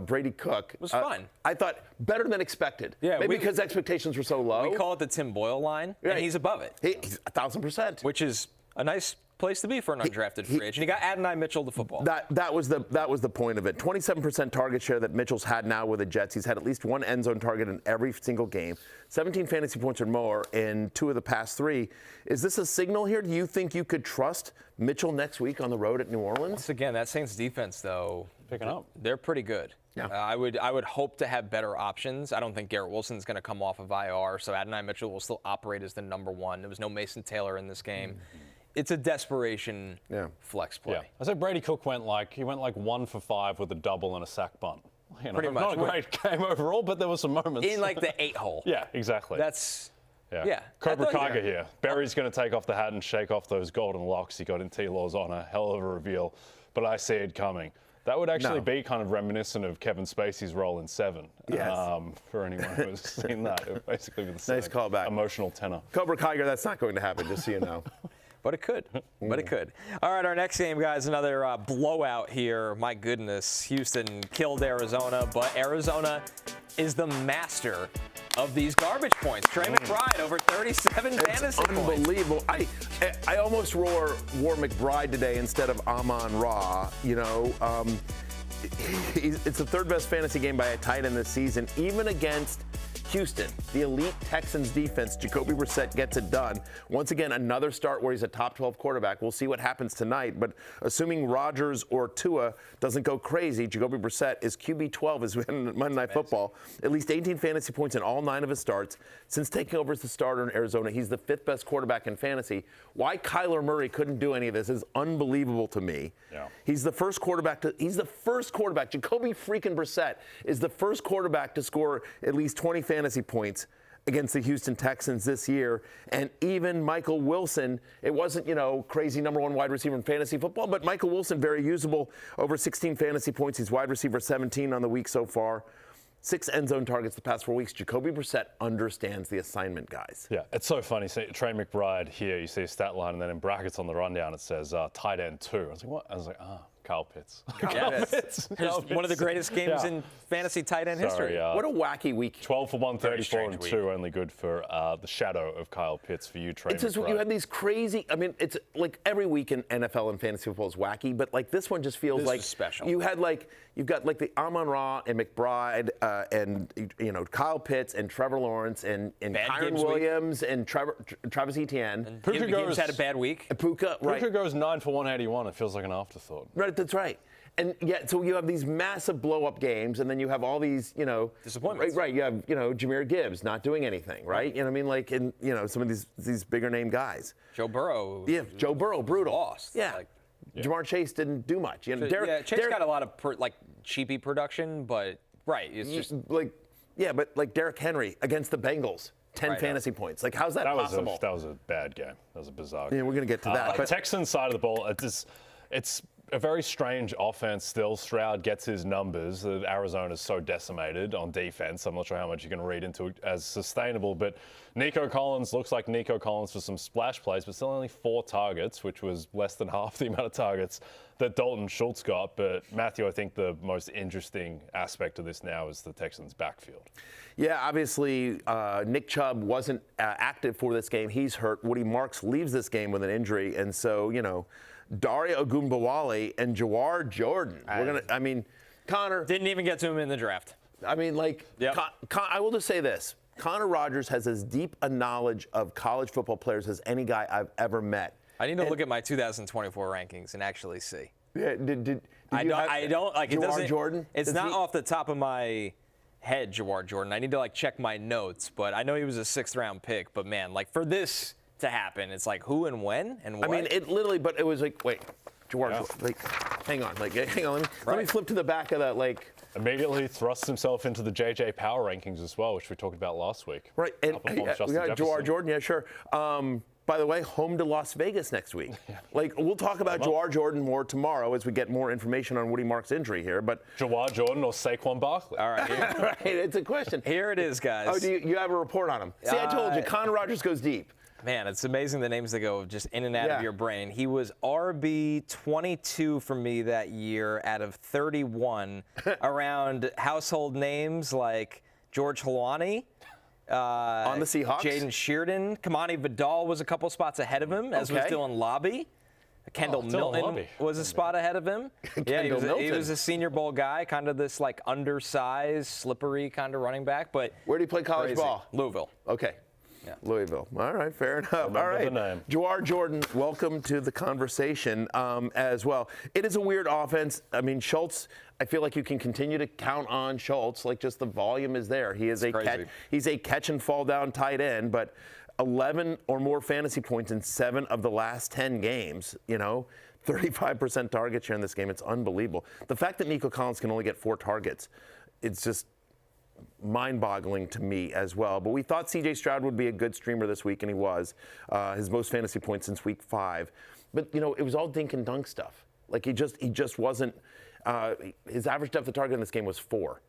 Brady Cook. It was fun. I thought better than expected. Yeah, maybe because expectations were so low. We call it the Tim Boyle line, and he's above it. He's 1,000%. Which is a nice place to be for an undrafted free agent. He got Adonai Mitchell the football. That was the point of it. 27% target share that Mitchell's had now with the Jets. He's had at least one end zone target in every single game. 17 fantasy points or more in 2 of the past 3. Is this a signal here? Do you think you could trust Mitchell next week on the road at New Orleans? Once again, that Saints defense, though, picking up. They're pretty good. Yeah. I would hope to have better options. I don't think Garrett Wilson's going to come off of IR, so Adonai Mitchell will still operate as the number 1. There was no Mason Taylor in this game. It's a desperation flex play. Yeah. I said Brady Cook went like 1 for 5 with a double and a sack bunt. Pretty much. Not a great game overall, but there were some moments. In like the 8 hole. Yeah, exactly. That's Cobra Kaiga here. Barry's going to take off the hat and shake off those golden locks he got in T-Law's honor. Hell of a reveal, but I see it coming. That would actually be kind of reminiscent of Kevin Spacey's role in Seven. Yes. For anyone who has seen that, it basically with the nice callback. Emotional tenor. Cobra Kaiga, that's not going to happen, just so you know. But it could. But it could. All right, our next game, guys, another blowout here. My goodness, Houston killed Arizona, but Arizona is the master of these garbage points. Trey McBride over 37 fantasy points. Unbelievable. I almost wore McBride today instead of Amon-Ra. You know, it's the 3rd best fantasy game by a tight end this season, even against Houston, the elite Texans defense. Jacoby Brissett gets it done. Once again, another start where he's a top 12 quarterback. We'll see what happens tonight, but assuming Rodgers or Tua doesn't go crazy, Jacoby Brissett is QB 12 as in Monday Night Football. At least 18 fantasy points in all 9 of his starts. Since taking over as the starter in Arizona, he's the 5th best quarterback in fantasy. Why Kyler Murray couldn't do any of this is unbelievable to me. Yeah. He's the first quarterback. Jacoby freaking Brissett is the first quarterback to score at least 20 fantasy points against the Houston Texans this year. And even Michael Wilson, it wasn't, crazy number 1 wide receiver in fantasy football, but Michael Wilson, very usable, over 16 fantasy points. He's wide receiver 17 on the week so far. 6 end zone targets the past 4 weeks. Jacoby Brissett understands the assignment, guys. Yeah, it's so funny. See, Trey McBride here, you see a stat line, and then in brackets on the rundown it says tight end 2. I was like, what? I was like, Kyle Pitts. Kyle Pitts. One of the greatest games in fantasy tight end history. What a wacky week. 12 for 134 and 2, only good for the shadow of Kyle Pitts for you, Trey. It's just, you had these crazy, it's like every week in NFL and fantasy football is wacky, but like this one just feels like special. You've got like the Amon-Ra and McBride and Kyle Pitts and Trevor Lawrence and Tyrone Williams and Travis Etienne. And Gibbs had a bad week. Puka, right. Puka goes 9 for 181. It feels like an afterthought. Right, that's right. And so you have these massive blow-up games, and then you have all these, disappointments. Right. You have, Jahmyr Gibbs not doing anything, right? You know what I mean? Like, and some of these bigger name guys. Joe Burrow. Yeah, Joe Burrow, brutal. Lost. Yeah. Jamar Chase didn't do much. Chase got a lot of cheapy production, but it's just but Derrick Henry against the Bengals. 10 fantasy points. Like, how's that possible? That was a bad game. That was a bizarre game. Yeah, we're going to get to that. But Texans side of the ball, it's a very strange offense still. Stroud gets his numbers. Arizona's so decimated on defense. I'm not sure how much you can read into it as sustainable. But Nico Collins looks like Nico Collins for some splash plays, but still only 4 targets, which was less than half the amount of targets that Dalton Schultz got. But Matthew, I think the most interesting aspect of this now is the Texans' backfield. Yeah, obviously, Nick Chubb wasn't active for this game. He's hurt. Woody Marks leaves this game with an injury. And so, Dario Ogunbowale and Jawhar Jordan. Connor. Didn't even get to him in the draft. I will just say this. Connor Rogers has as deep a knowledge of college football players as any guy I've ever met. I need to look at my 2024 rankings and actually see. Yeah, I don't like it. Jawhar Jordan? It's not off the top of my head, Jawhar Jordan. I need to check my notes, but I know he was a 6th round pick. But man, for this to happen, it's like who and when and what. It literally, but it was like, wait, Jawhar, hang on, let me flip to the back of that, Immediately thrusts himself into the JJ Power rankings as well, which we talked about last week. Right, and we got Jawhar Jordan, yeah, sure. By the way, home to Las Vegas next week. We'll talk about Jawhar Jordan more tomorrow as we get more information on Woody Marks' injury here. But Jawhar Jordan or Saquon Barkley? All right, right, it's a question. Here it is, guys. Oh, do you have a report on him? See, I told you, Connor Rogers goes deep. Man, it's amazing the names that go just in and out of your brain. He was RB 22 for me that year out of 31 around household names like George Helwani. On the Seahawks? Jaden Sheardon. Kamani Vidal was a couple spots ahead of him, as was Dylan Lobby. Kendall Milton was a spot ahead of him. He was a Senior Bowl guy, kind of this like undersized, slippery kind of running back. But where did he play college ball? Louisville. Okay. Yeah. Louisville. All right, fair enough. All right. Jawhar Jordan, welcome to the conversation as well. It is a weird offense. I mean, Schultz, I feel like you can continue to count on Schultz, like just the volume is there. He is he's a catch and fall down tight end, but 11 or more fantasy points in 7 of the last 10 games, 35% target share in this game. It's unbelievable. The fact that Nico Collins can only get 4 targets, it's just mind-boggling to me as well. But we thought C.J. Stroud would be a good streamer this week, and he was. His most fantasy points since week 5. But, it was all dink and dunk stuff. Like, he just wasn't his average depth of target in this game was 4.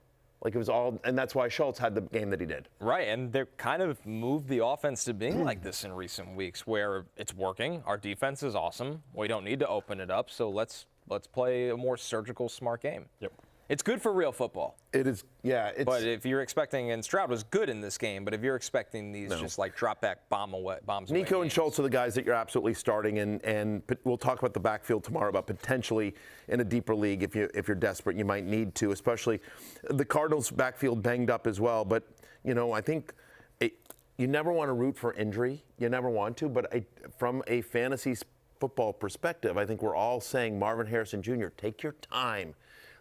Like, it was all, and that's why Schultz had the game that he did. Right, and they're kind of moved the offense to being like this in recent weeks, where it's working. Our defense is awesome. We don't need to open it up, so let's play a more surgical, smart game. Yep. It's good for real football. It is, yeah. But if you're expecting, and Stroud was good in this game, but if you're expecting these just like drop back bombs away. Nico and Schultz are the guys that you're absolutely starting, and we'll talk about the backfield tomorrow about potentially in a deeper league if you're desperate, you might need to, especially the Cardinals backfield banged up as well. But I think you never want to root for injury. You never want to, but from a fantasy football perspective, I think we're all saying Marvin Harrison Jr., take your time.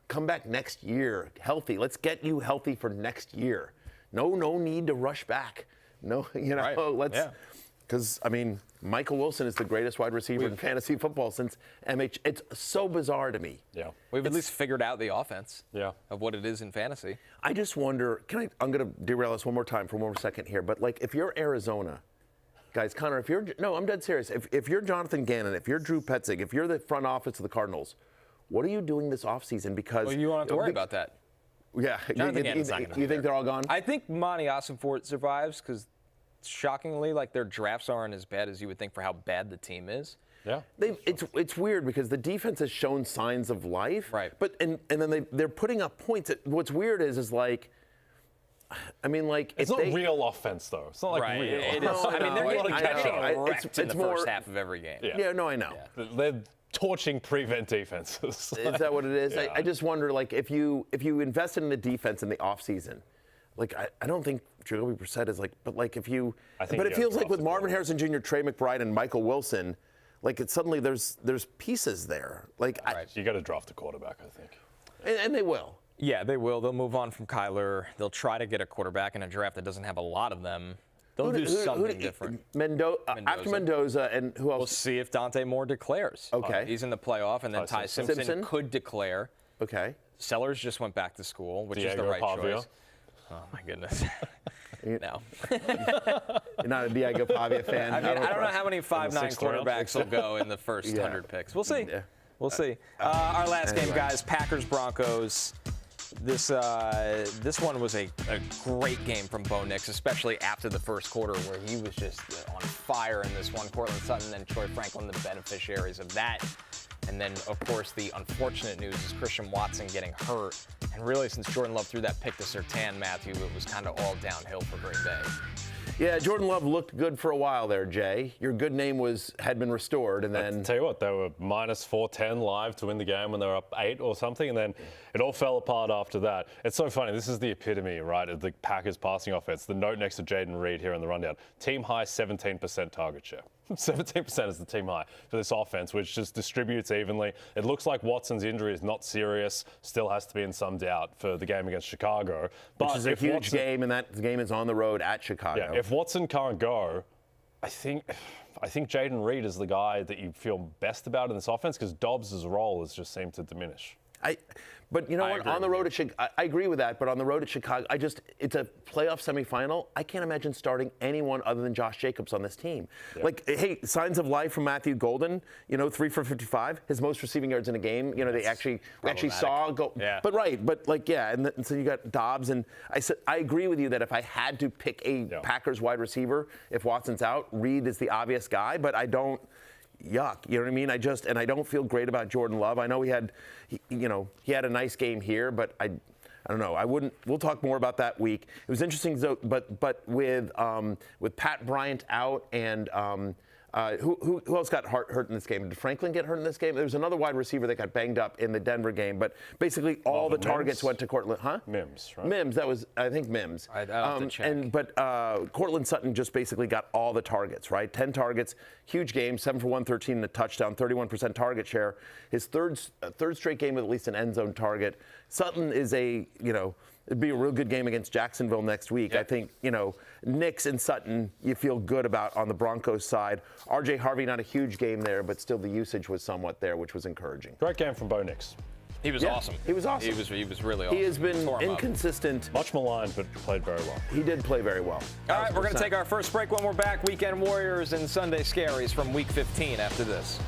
Come back next year healthy. Let's get you healthy for next year. No need to rush back. No, let's because Michael Wilson is the greatest wide receiver in fantasy football since MH. It's so bizarre to me. Yeah, we've at least figured out the offense. Of what it is in fantasy. I just wonder. I'm going to derail us one more time for one more second here. But like, if you're Arizona, guys, Connor, I'm dead serious. If you're Jonathan Gannon, if you're Drew Petzing, if you're the front office of the Cardinals. What are you doing this offseason? Because you don't have to worry about that. Yeah, you think they're all gone? I think Monty Ossenfort survives because, shockingly, like their drafts aren't as bad as you would think for how bad the team is. Yeah, it's weird because the defense has shown signs of life. Right. But and then they're putting up points. What's weird is like. It's not real offense, though. It's not like real. It is. They're getting wrecked in the first half of every game. Yeah, no, I know. Yeah. They're torching prevent defenses. Is that what it is? Yeah. I just wonder, like, if you invested in the defense in the offseason, like, I don't think Jacoby Brissett is like, but like if you, but it feels like with Marvin Harrison Jr., Trey McBride, and Michael Wilson, like it's suddenly there's pieces there. Like, you got to draft a quarterback, I think. And they will. Yeah, they will. They'll move on from Kyler. They'll try to get a quarterback in a draft that doesn't have a lot of them. They'll do something different. After Mendoza, and who else? We'll see if Dante Moore declares. Okay. He's in the playoff, and then Ty Simpson could declare. Okay. Sellers just went back to school, which is the right choice. Oh, my goodness. No. You're not a Diego Pavia fan? I don't know how many 5'9" quarterbacks will go in the first 100 picks. We'll see. Yeah. We'll see. Our last game, guys, Packers-Broncos. This one was a great game from Bo Nix, especially after the first quarter where he was just on fire in this one. Cortland Sutton and Troy Franklin, the beneficiaries of that. And then, of course, the unfortunate news is Christian Watson getting hurt. And really, since Jordan Love threw that pick to Surtain, Matthew, it was kind of all downhill for Green Bay. Yeah, Jordan Love looked good for a while there, Jay. Your good name had been restored, and then... I'll tell you what, they were minus 410 live to win the game when they were up 8 or something, and then it all fell apart after that. It's so funny. This is the epitome, right, of the Packers passing offense. The note next to Jaden Reed here in the rundown. Team high 17% target share. 17% is the team high for this offense, which just distributes evenly. It looks like Watson's injury is not serious, still has to be in some doubt for the game against Chicago. But which is a huge game, and that game is on the road at Chicago. Yeah, if Watson can't go, I think Jaden Reed is the guy that you feel best about in this offense because Dobbs' role has just seemed to diminish. But you know what? On the road at Chicago, I agree with that. But on the road at Chicago, it's a playoff semifinal. I can't imagine starting anyone other than Josh Jacobs on this team. Yeah. Like, hey, signs of life from Matthew Golden. 3 for 55, his most receiving yards in a game. They actually saw go. Yeah. But and so you got Dobbs, and I agree with you that if I had to pick a Packers wide receiver, if Watson's out, Reed is the obvious guy. But I don't. Yuck, you know what I mean? I don't feel great about Jordan Love. I know he had a nice game here, but I don't know. We'll talk more about that week. It was interesting, though, but with Pat Bryant out and who else got hurt in this game? Did Franklin get hurt in this game? There was another wide receiver that got banged up in the Denver game, but basically all the targets went to Cortland. Mims, right? Mims, that was, I think, Mims. I'd have to check. But Cortland Sutton just basically got all the targets, right? 10 targets, huge game, 7 for 113 and a touchdown, 31% target share. His third straight game with at least an end zone target. Sutton is it'd be a real good game against Jacksonville next week. Yep. I think, Nix and Sutton, you feel good about on the Broncos side. R.J. Harvey, not a huge game there, but still the usage was somewhat there, which was encouraging. Great game from Bo Nix. He was awesome. He was awesome. He was really awesome. He has been inconsistent. Much maligned, but played very well. He did play very well. All right, we're going to take our first break. When we're back, Weekend Warriors and Sunday Scaries from Week 15 after this.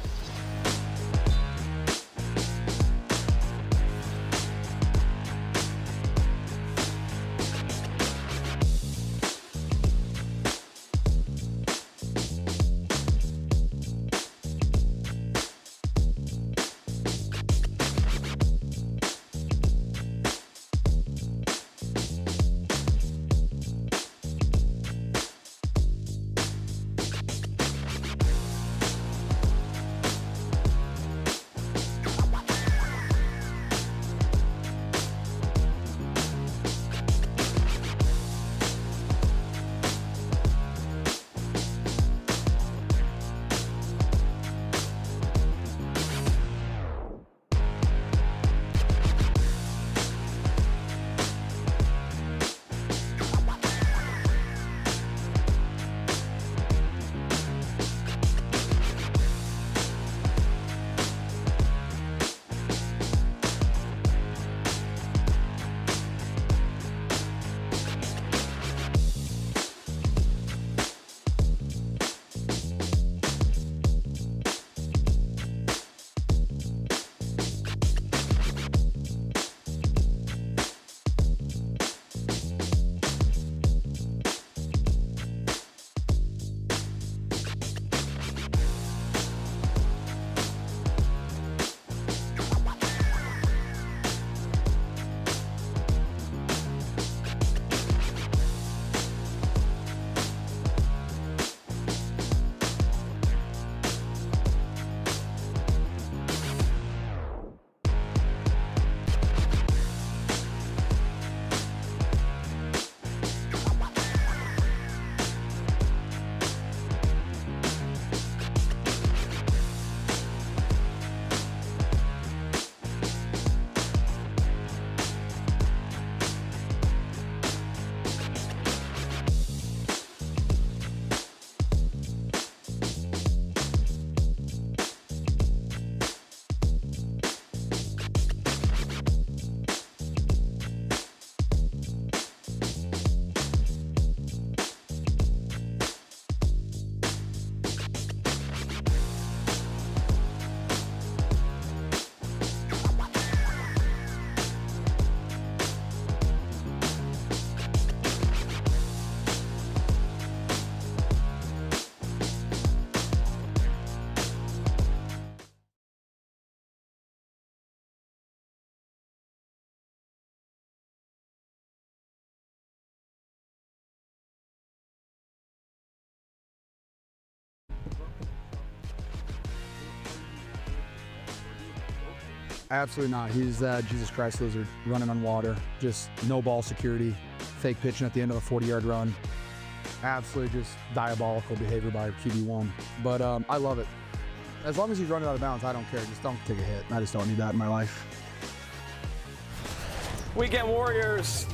Absolutely not. He's Jesus Christ lizard running on water. Just no ball security. Fake pitching at the end of a 40-yard run. Absolutely just diabolical behavior by QB1. But I love it. As long as he's running out of bounds, I don't care. Just don't take a hit. I just don't need that in my life. Weekend Warriors.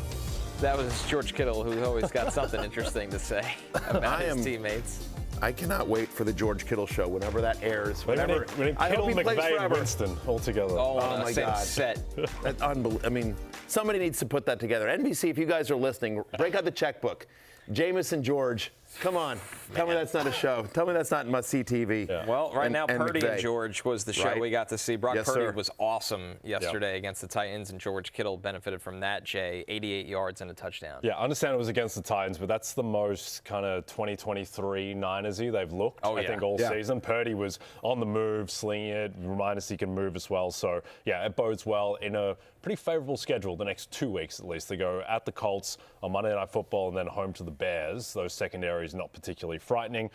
That was George Kittle, who's always got something interesting to say about his teammates. I cannot wait for the George Kittle show whenever that airs. We need I hope Kittle, he plays McVay, and forever. Winston all together. Oh my same God. set. That's unbelievable. I mean, somebody needs to put that together. NBC, if you guys are listening, break out the checkbook. Jameson George, come on. Tell me that's not a show. Tell me that's not must-see TV. Yeah. Well, right now, Purdy McVay. and George was the show Right. we got to see. Brock Yes, Purdy sir. was awesome yesterday against the Titans, and George Kittle benefited from that, Jay. 88 yards and a touchdown. Yeah, I understand it was against the Titans, but that's the most kind of 2023 Niners-y they've looked, I think, all season. Purdy was on the move, slinging it, remind us he can move as well. So, yeah, it bodes well in a pretty favorable schedule the next 2 weeks at least. They go at the Colts on Monday Night Football and then home to the Bears. Those secondaries not particularly frightening.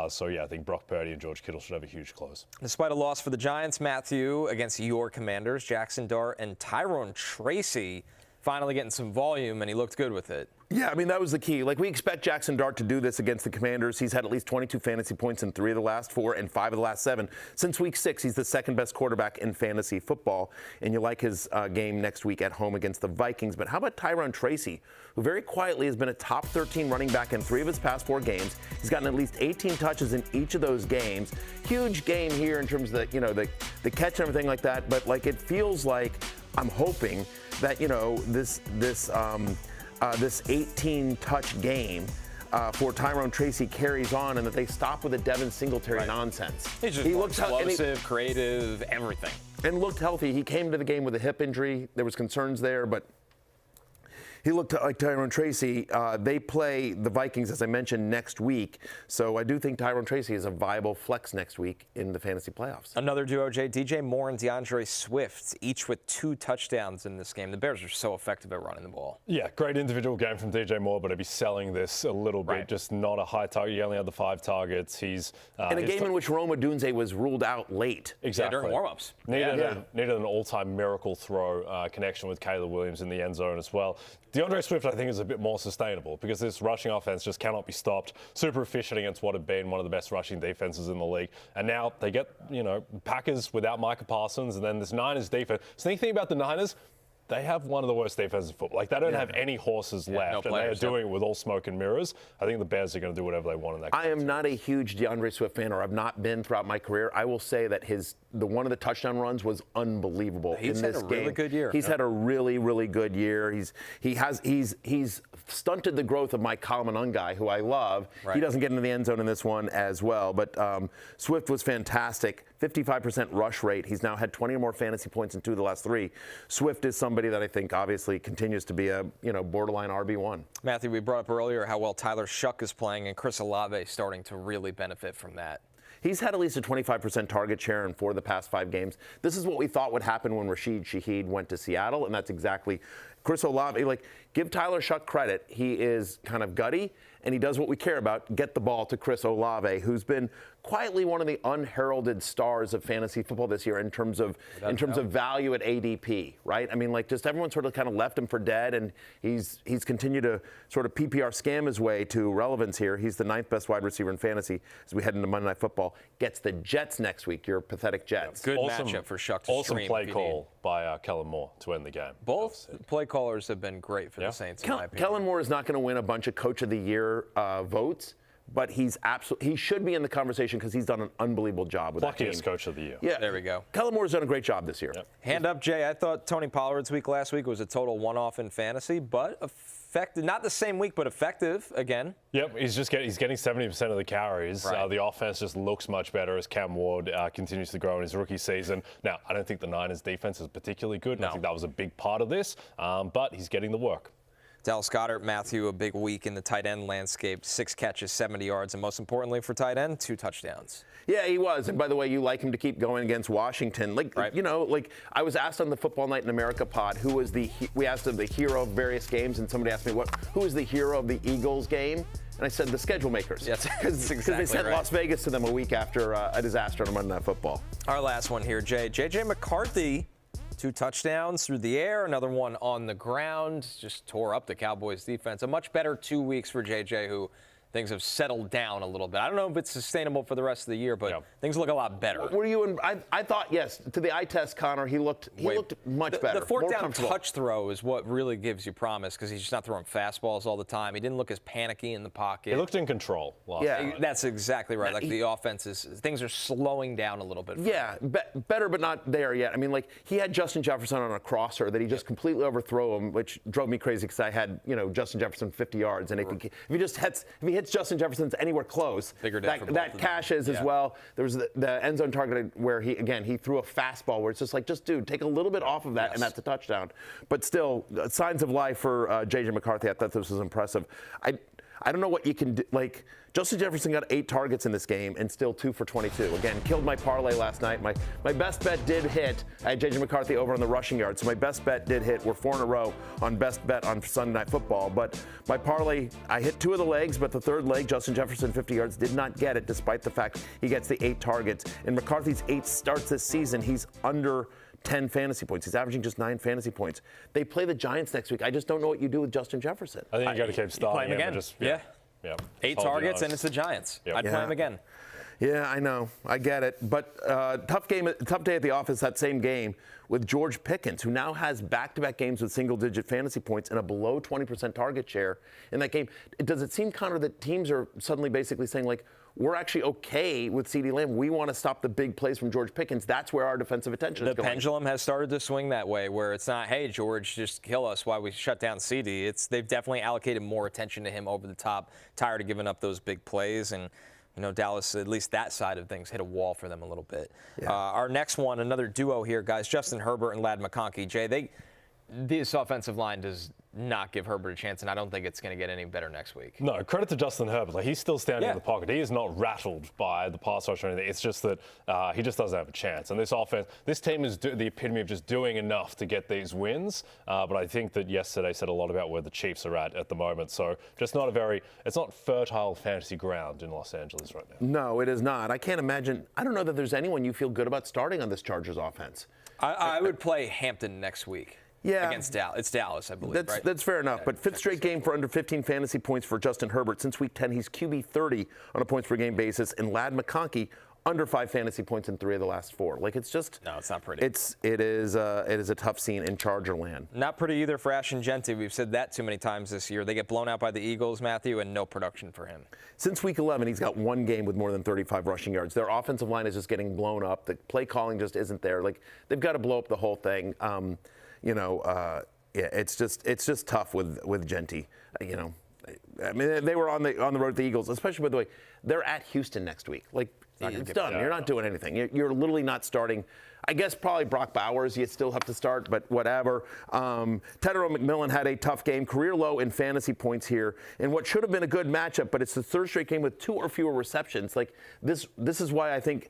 So, yeah, I think Brock Purdy and George Kittle should have a huge close. Despite a loss for the Giants, Matthew, against your Commanders, Jackson Dart and Tyrone Tracy finally getting some volume, and he looked good with it. Yeah, I mean, that was the key. Like, we expect Jackson Dart to do this against the Commanders. He's had at least 22 fantasy points in 3 of the last 4 and 5 of the last 7. Since week 6, he's the second best quarterback in fantasy football. And you like his game next week at home against the Vikings. But how about Tyrone Tracy, who very quietly has been a top 13 running back in 3 of his past 4 games. He's gotten at least 18 touches in each of those games. Huge game here in terms of the catch and everything like that. But, like, it feels like I'm hoping that, this 18-touch game for Tyrone Tracy carries on, and that they stop with the Devin Singletary nonsense. He's just explosive, creative, everything. And looked healthy. He came to the game with a hip injury. There was concerns there, but he looked like Tyrone Tracy. They play the Vikings, as I mentioned, next week. So I do think Tyrone Tracy is a viable flex next week in the fantasy playoffs. Another duo, Jay. DJ Moore and DeAndre Swift, each with 2 touchdowns in this game. The Bears are so effective at running the ball. Yeah, great individual game from DJ Moore, but I'd be selling this a little bit. Just not a high target. He only had the 5 targets. He's in a game in which Rome Odunze was ruled out late. Exactly. During warm-ups. Needed an all-time miracle throw connection with Caleb Williams in the end zone as well. DeAndre Swift, I think, is a bit more sustainable because this rushing offense just cannot be stopped. Super efficient against what had been one of the best rushing defenses in the league. And now they get, Packers without Micah Parsons, and then this Niners defense. Sneaky thing about the Niners, they have one of the worst defenses in football. Like, they don't have any horses left, and they are doing it with all smoke and mirrors. I think the Bears are going to do whatever they want in that game. I am not a huge DeAndre Swift fan, or I've not been throughout my career. I will say that one of the touchdown runs was unbelievable in this game. He's had a really good year. He's had a really, really good year. He's stunted the growth of my Kalamanun guy, who I love. Right. He doesn't get into the end zone in this one as well. But Swift was fantastic. 55% rush rate. He's now had 20 or more fantasy points in 2 of the last 3. Swift is somebody that I think obviously continues to be a borderline RB1. Matthew, we brought up earlier how well Tyler Shuck is playing, and Chris Olave starting to really benefit from that. He's had at least a 25% target share in 4 of the past 5 games. This is what we thought would happen when Rashid Shaheed went to Seattle, and that's exactly Chris Olave. Like, give Tyler Shuck credit. He is kind of gutty, and he does what we care about, get the ball to Chris Olave, who's been quietly one of the unheralded stars of fantasy football this year in terms of value at ADP, right? I mean, like, just everyone sort of kind of left him for dead, and he's continued to sort of PPR scam his way to relevance here. He's the 9th best wide receiver in fantasy as we head into Monday Night Football. Gets the Jets next week, your pathetic Jets. Good matchup for Shuck to Awesome stream play call by Kellen Moore to end the game. Both play callers have been great for the Saints, in my opinion. Kellen Moore is not going to win a bunch of Coach of the Year votes, but he should be in the conversation because he's done an unbelievable job with that team. Luckiest Coach of the Year. Yeah, there we go. Kellen Moore's done a great job this year. Yep. Hand up, Jay. I thought Tony Pollard's week last week was a total one-off in fantasy, but effective. Not the same week, but effective again. Yep, he's getting 70% of the carries. Right. The offense just looks much better as Cam Ward continues to grow in his rookie season. Now, I don't think the Niners' defense is particularly good, and I think that was a big part of this, but he's getting the work. Dallas Goedert, Matthew, a big week in the tight end landscape. 6 catches, 70 yards, and most importantly for tight end, 2 touchdowns. Yeah, he was. And by the way, you like him to keep going against Washington. I was asked on the Football Night in America pod, we asked him the hero of various games, and somebody asked me, who is the hero of the Eagles game? And I said, the schedule makers. Yes, because they sent Las Vegas to them a week after a disaster on Monday Night Football. Our last one here, Jay. J.J. McCarthy, 2 touchdowns through the air, another one on the ground. Just tore up the Cowboys defense. A much better 2 weeks for J.J., who things have settled down a little bit. I don't know if it's sustainable for the rest of the year, but things look a lot better. Were you in? I thought, yes, to the eye test, Connor, he looked much better. The fourth down touch throw is what really gives you promise because he's just not throwing fastballs all the time. He didn't look as panicky in the pocket. He looked in control last night. That's exactly right. Like the offense things are slowing down a little bit. Yeah, better, but not there yet. I mean, like he had Justin Jefferson on a crosser that he just completely overthrew him, which drove me crazy because I had Justin Jefferson 50 yards, and if he hits Justin Jefferson's anywhere close, that cashes as well. There was the end zone target where he threw a fastball where it's just like, dude, take a little bit off of that, and that's a touchdown. But still, signs of life for J.J. McCarthy. I thought this was impressive. I don't know what you can do. Like, Justin Jefferson got 8 targets in this game and still 2 for 22. Again, killed my parlay last night. My best bet did hit. I had J.J. McCarthy over on the rushing yards, so my best bet did hit. We're 4 in a row on best bet on Sunday Night Football. But my parlay, I hit 2 of the legs, but the third leg, Justin Jefferson, 50 yards, did not get it, despite the fact he gets the 8 targets. In McCarthy's 8 starts this season, he's under 10 fantasy points. He's averaging just 9 fantasy points. They play the Giants next week. I just don't know what you do with Justin Jefferson. I think you got to keep starting him again. Yeah. 8 targets, and it's the Giants. I'd play him again. Yeah, I know. I get it. But tough day at the office, that same game, with George Pickens, who now has back-to-back games with single-digit fantasy points and a below 20% target share in that game. Does it seem, Connor, that teams are suddenly basically saying, like, we're actually okay with CeeDee Lamb. We want to stop the big plays from George Pickens. That's where our defensive attention is going. The pendulum has started to swing that way, where it's not, hey, George, just kill us while we shut down CeeDee. They've definitely allocated more attention to him over the top, tired of giving up those big plays. And, Dallas, at least that side of things, hit a wall for them a little bit. Yeah. Our next one, another duo here, guys, Justin Herbert and Ladd McConkey. Jay, this offensive line does not give Herbert a chance, and I don't think it's going to get any better next week. No, credit to Justin Herbert. Like, he's still standing in the pocket. He is not rattled by the pass rush or anything. It's just that he just doesn't have a chance. And this offense, this team is the epitome of just doing enough to get these wins. But I think that yesterday said a lot about where the Chiefs are at the moment. So just it's not fertile fantasy ground in Los Angeles right now. No, it is not. I can't imagine. I don't know that there's anyone you feel good about starting on this Chargers offense. I would play Hampton next week. Yeah. Against Dallas. It's Dallas, I believe, right? That's fair enough. But 5th straight game for under 15 fantasy points for Justin Herbert. Since week 10, he's QB 30 on a points per game basis. And Ladd McConkey, under 5 fantasy points in 3 of the last 4. Like, it's just. No, it's not pretty. It is a tough scene in Charger land. Not pretty either for Ashton Genty. We've said that too many times this year. They get blown out by the Eagles, Matthew, and no production for him. Since week 11, he's got 1 game with more than 35 rushing yards. Their offensive line is just getting blown up. The play calling just isn't there. Like, they've got to blow up the whole thing. Yeah, it's just tough with Genty. I mean, they were on the road to the Eagles, especially, by the way, they're at Houston next week. Like, it's done. You're not doing anything. You're literally not starting. I guess probably Brock Bowers you still have to start, but whatever. Tyrone McMillan had a tough game, career low in fantasy points here, in what should have been a good matchup, but it's the 3rd straight game with 2 or fewer receptions. Like, this is why I think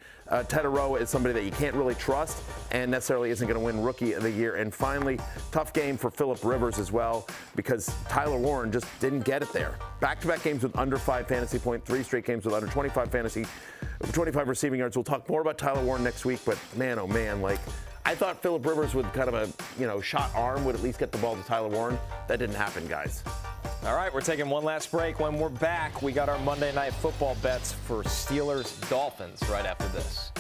Tyrone is somebody that you can't really trust and necessarily isn't going to win Rookie of the Year. And finally, tough game for Phillip Rivers as well, because Tyler Warren just didn't get it there. Back-to-back games with under 5 fantasy points, 3 straight games with under 25 receiving yards. We'll talk more about Tyler Warren next week, but man, oh man, like, I thought Phillip Rivers with kind of a shot arm would at least get the ball to Tyler Warren. That didn't happen, guys. All right, we're taking one last break. When we're back, we got our Monday Night Football bets for Steelers-Dolphins right after this.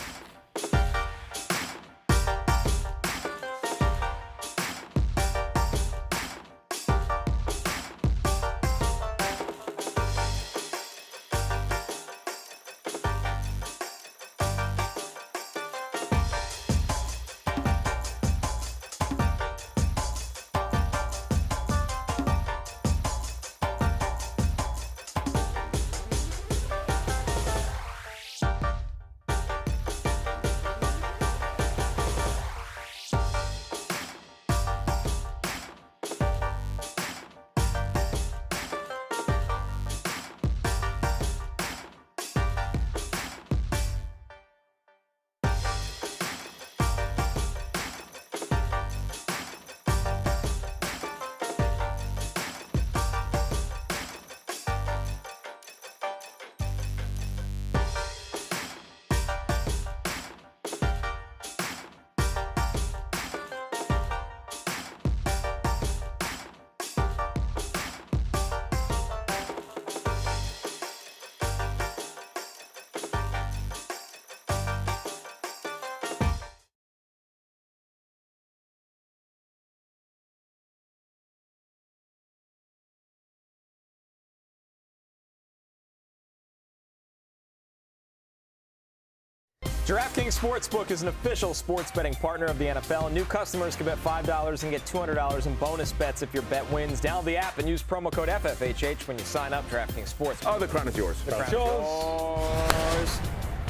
DraftKings Sportsbook is an official sports betting partner of the NFL. New customers can bet $5 and get $200 in bonus bets if your bet wins. Download the app and use promo code FFHH when you sign up. DraftKings Sportsbook. Oh, the crown is yours. The crown is yours.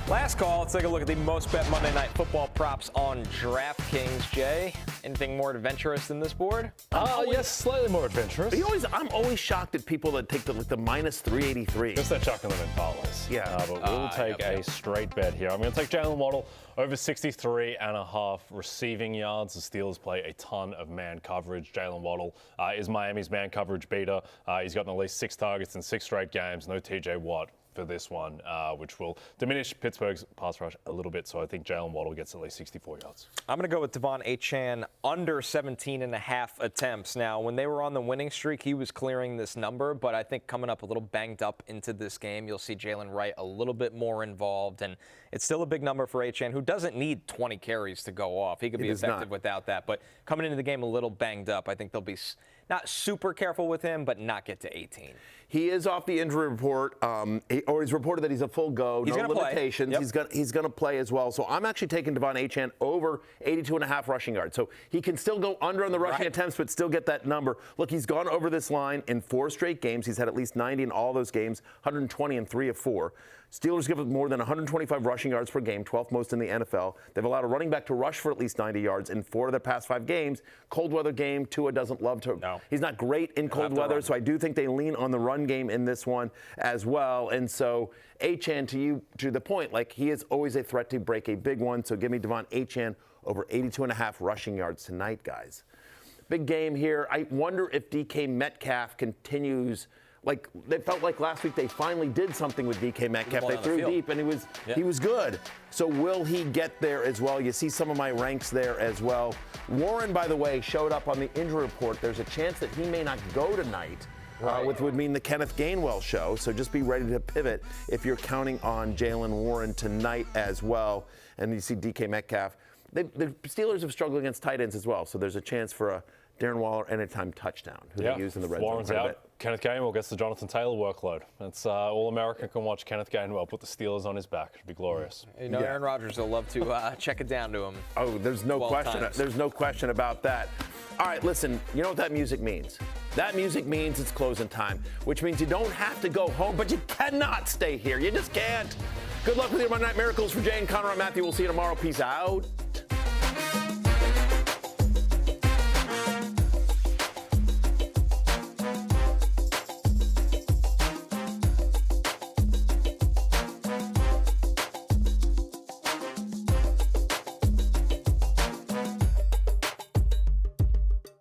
Last call. Let's take a look at the most bet Monday Night Football props on DraftKings. Jay, anything more adventurous than this board? Yes, slightly more adventurous. I'm always shocked at people that take the minus 383. Just that chucking them in parlays. Yeah. But we'll take a straight bet here. I'm going to take Jalen Waddle over 63.5 receiving yards. The Steelers play a ton of man coverage. Jalen Waddle is Miami's man coverage beater. He's gotten at least 6 targets in 6 straight games. No TJ Watt for this one, which will diminish Pittsburgh's pass rush a little bit. So I think Jalen Waddle gets at least 64 yards. I'm going to go with Davante Adams under 17.5 attempts. Now, when they were on the winning streak, he was clearing this number, but I think coming up a little banged up into this game, you'll see Jalen Wright a little bit more involved, and it's still a big number for Adams, who doesn't need 20 carries to go off. He could be effective without that, but coming into the game a little banged up, I think they'll be not super careful with him, but not get to 18. He is off the injury report, or he's reported that he's a full go, no limitations. Yep. He's going to play as well. So I'm actually taking Davante Adams over 82.5 rushing yards. So he can still go under on the rushing attempts, but still get that number. Look, he's gone over this line in 4 straight games. He's had at least 90 in all those games, 120 in 3 of 4. Steelers give up more than 125 rushing yards per game, 12th most in the NFL. They've allowed a running back to rush for at least 90 yards in 4 of their past 5 games. Cold weather game, Tua doesn't love to. No. He's not great in cold weather, so I do think they lean on the run game in this one as well. And so, Achane, to the point, like, he is always a threat to break a big one. So give me Davante Adams over 82.5 rushing yards tonight, guys. Big game here. I wonder if DK Metcalf continues. Like, they felt like last week they finally did something with DK Metcalf. They threw deep, and he was good. So will he get there as well? You see some of my ranks there as well. Warren, by the way, showed up on the injury report. There's a chance that he may not go tonight, which would mean the Kenneth Gainwell show. So just be ready to pivot if you're counting on Jaylen Warren tonight as well. And you see DK Metcalf. The Steelers have struggled against tight ends as well, so there's a chance for a Darren Waller anytime touchdown, who they use in the red zone. Warren's out. Kenneth Gainwell gets the Jonathan Taylor workload. That's All-American can watch Kenneth Gainwell put the Steelers on his back. Should be glorious. You know, Aaron Rodgers will love to check it down to him. Oh, there's no question. There's no question about that. All right, listen, you know what that music means? That music means it's closing time, which means you don't have to go home, but you cannot stay here. You just can't. Good luck with your Monday Night Miracles. For Jay and Connor, I'm Matthew. We'll see you tomorrow. Peace out.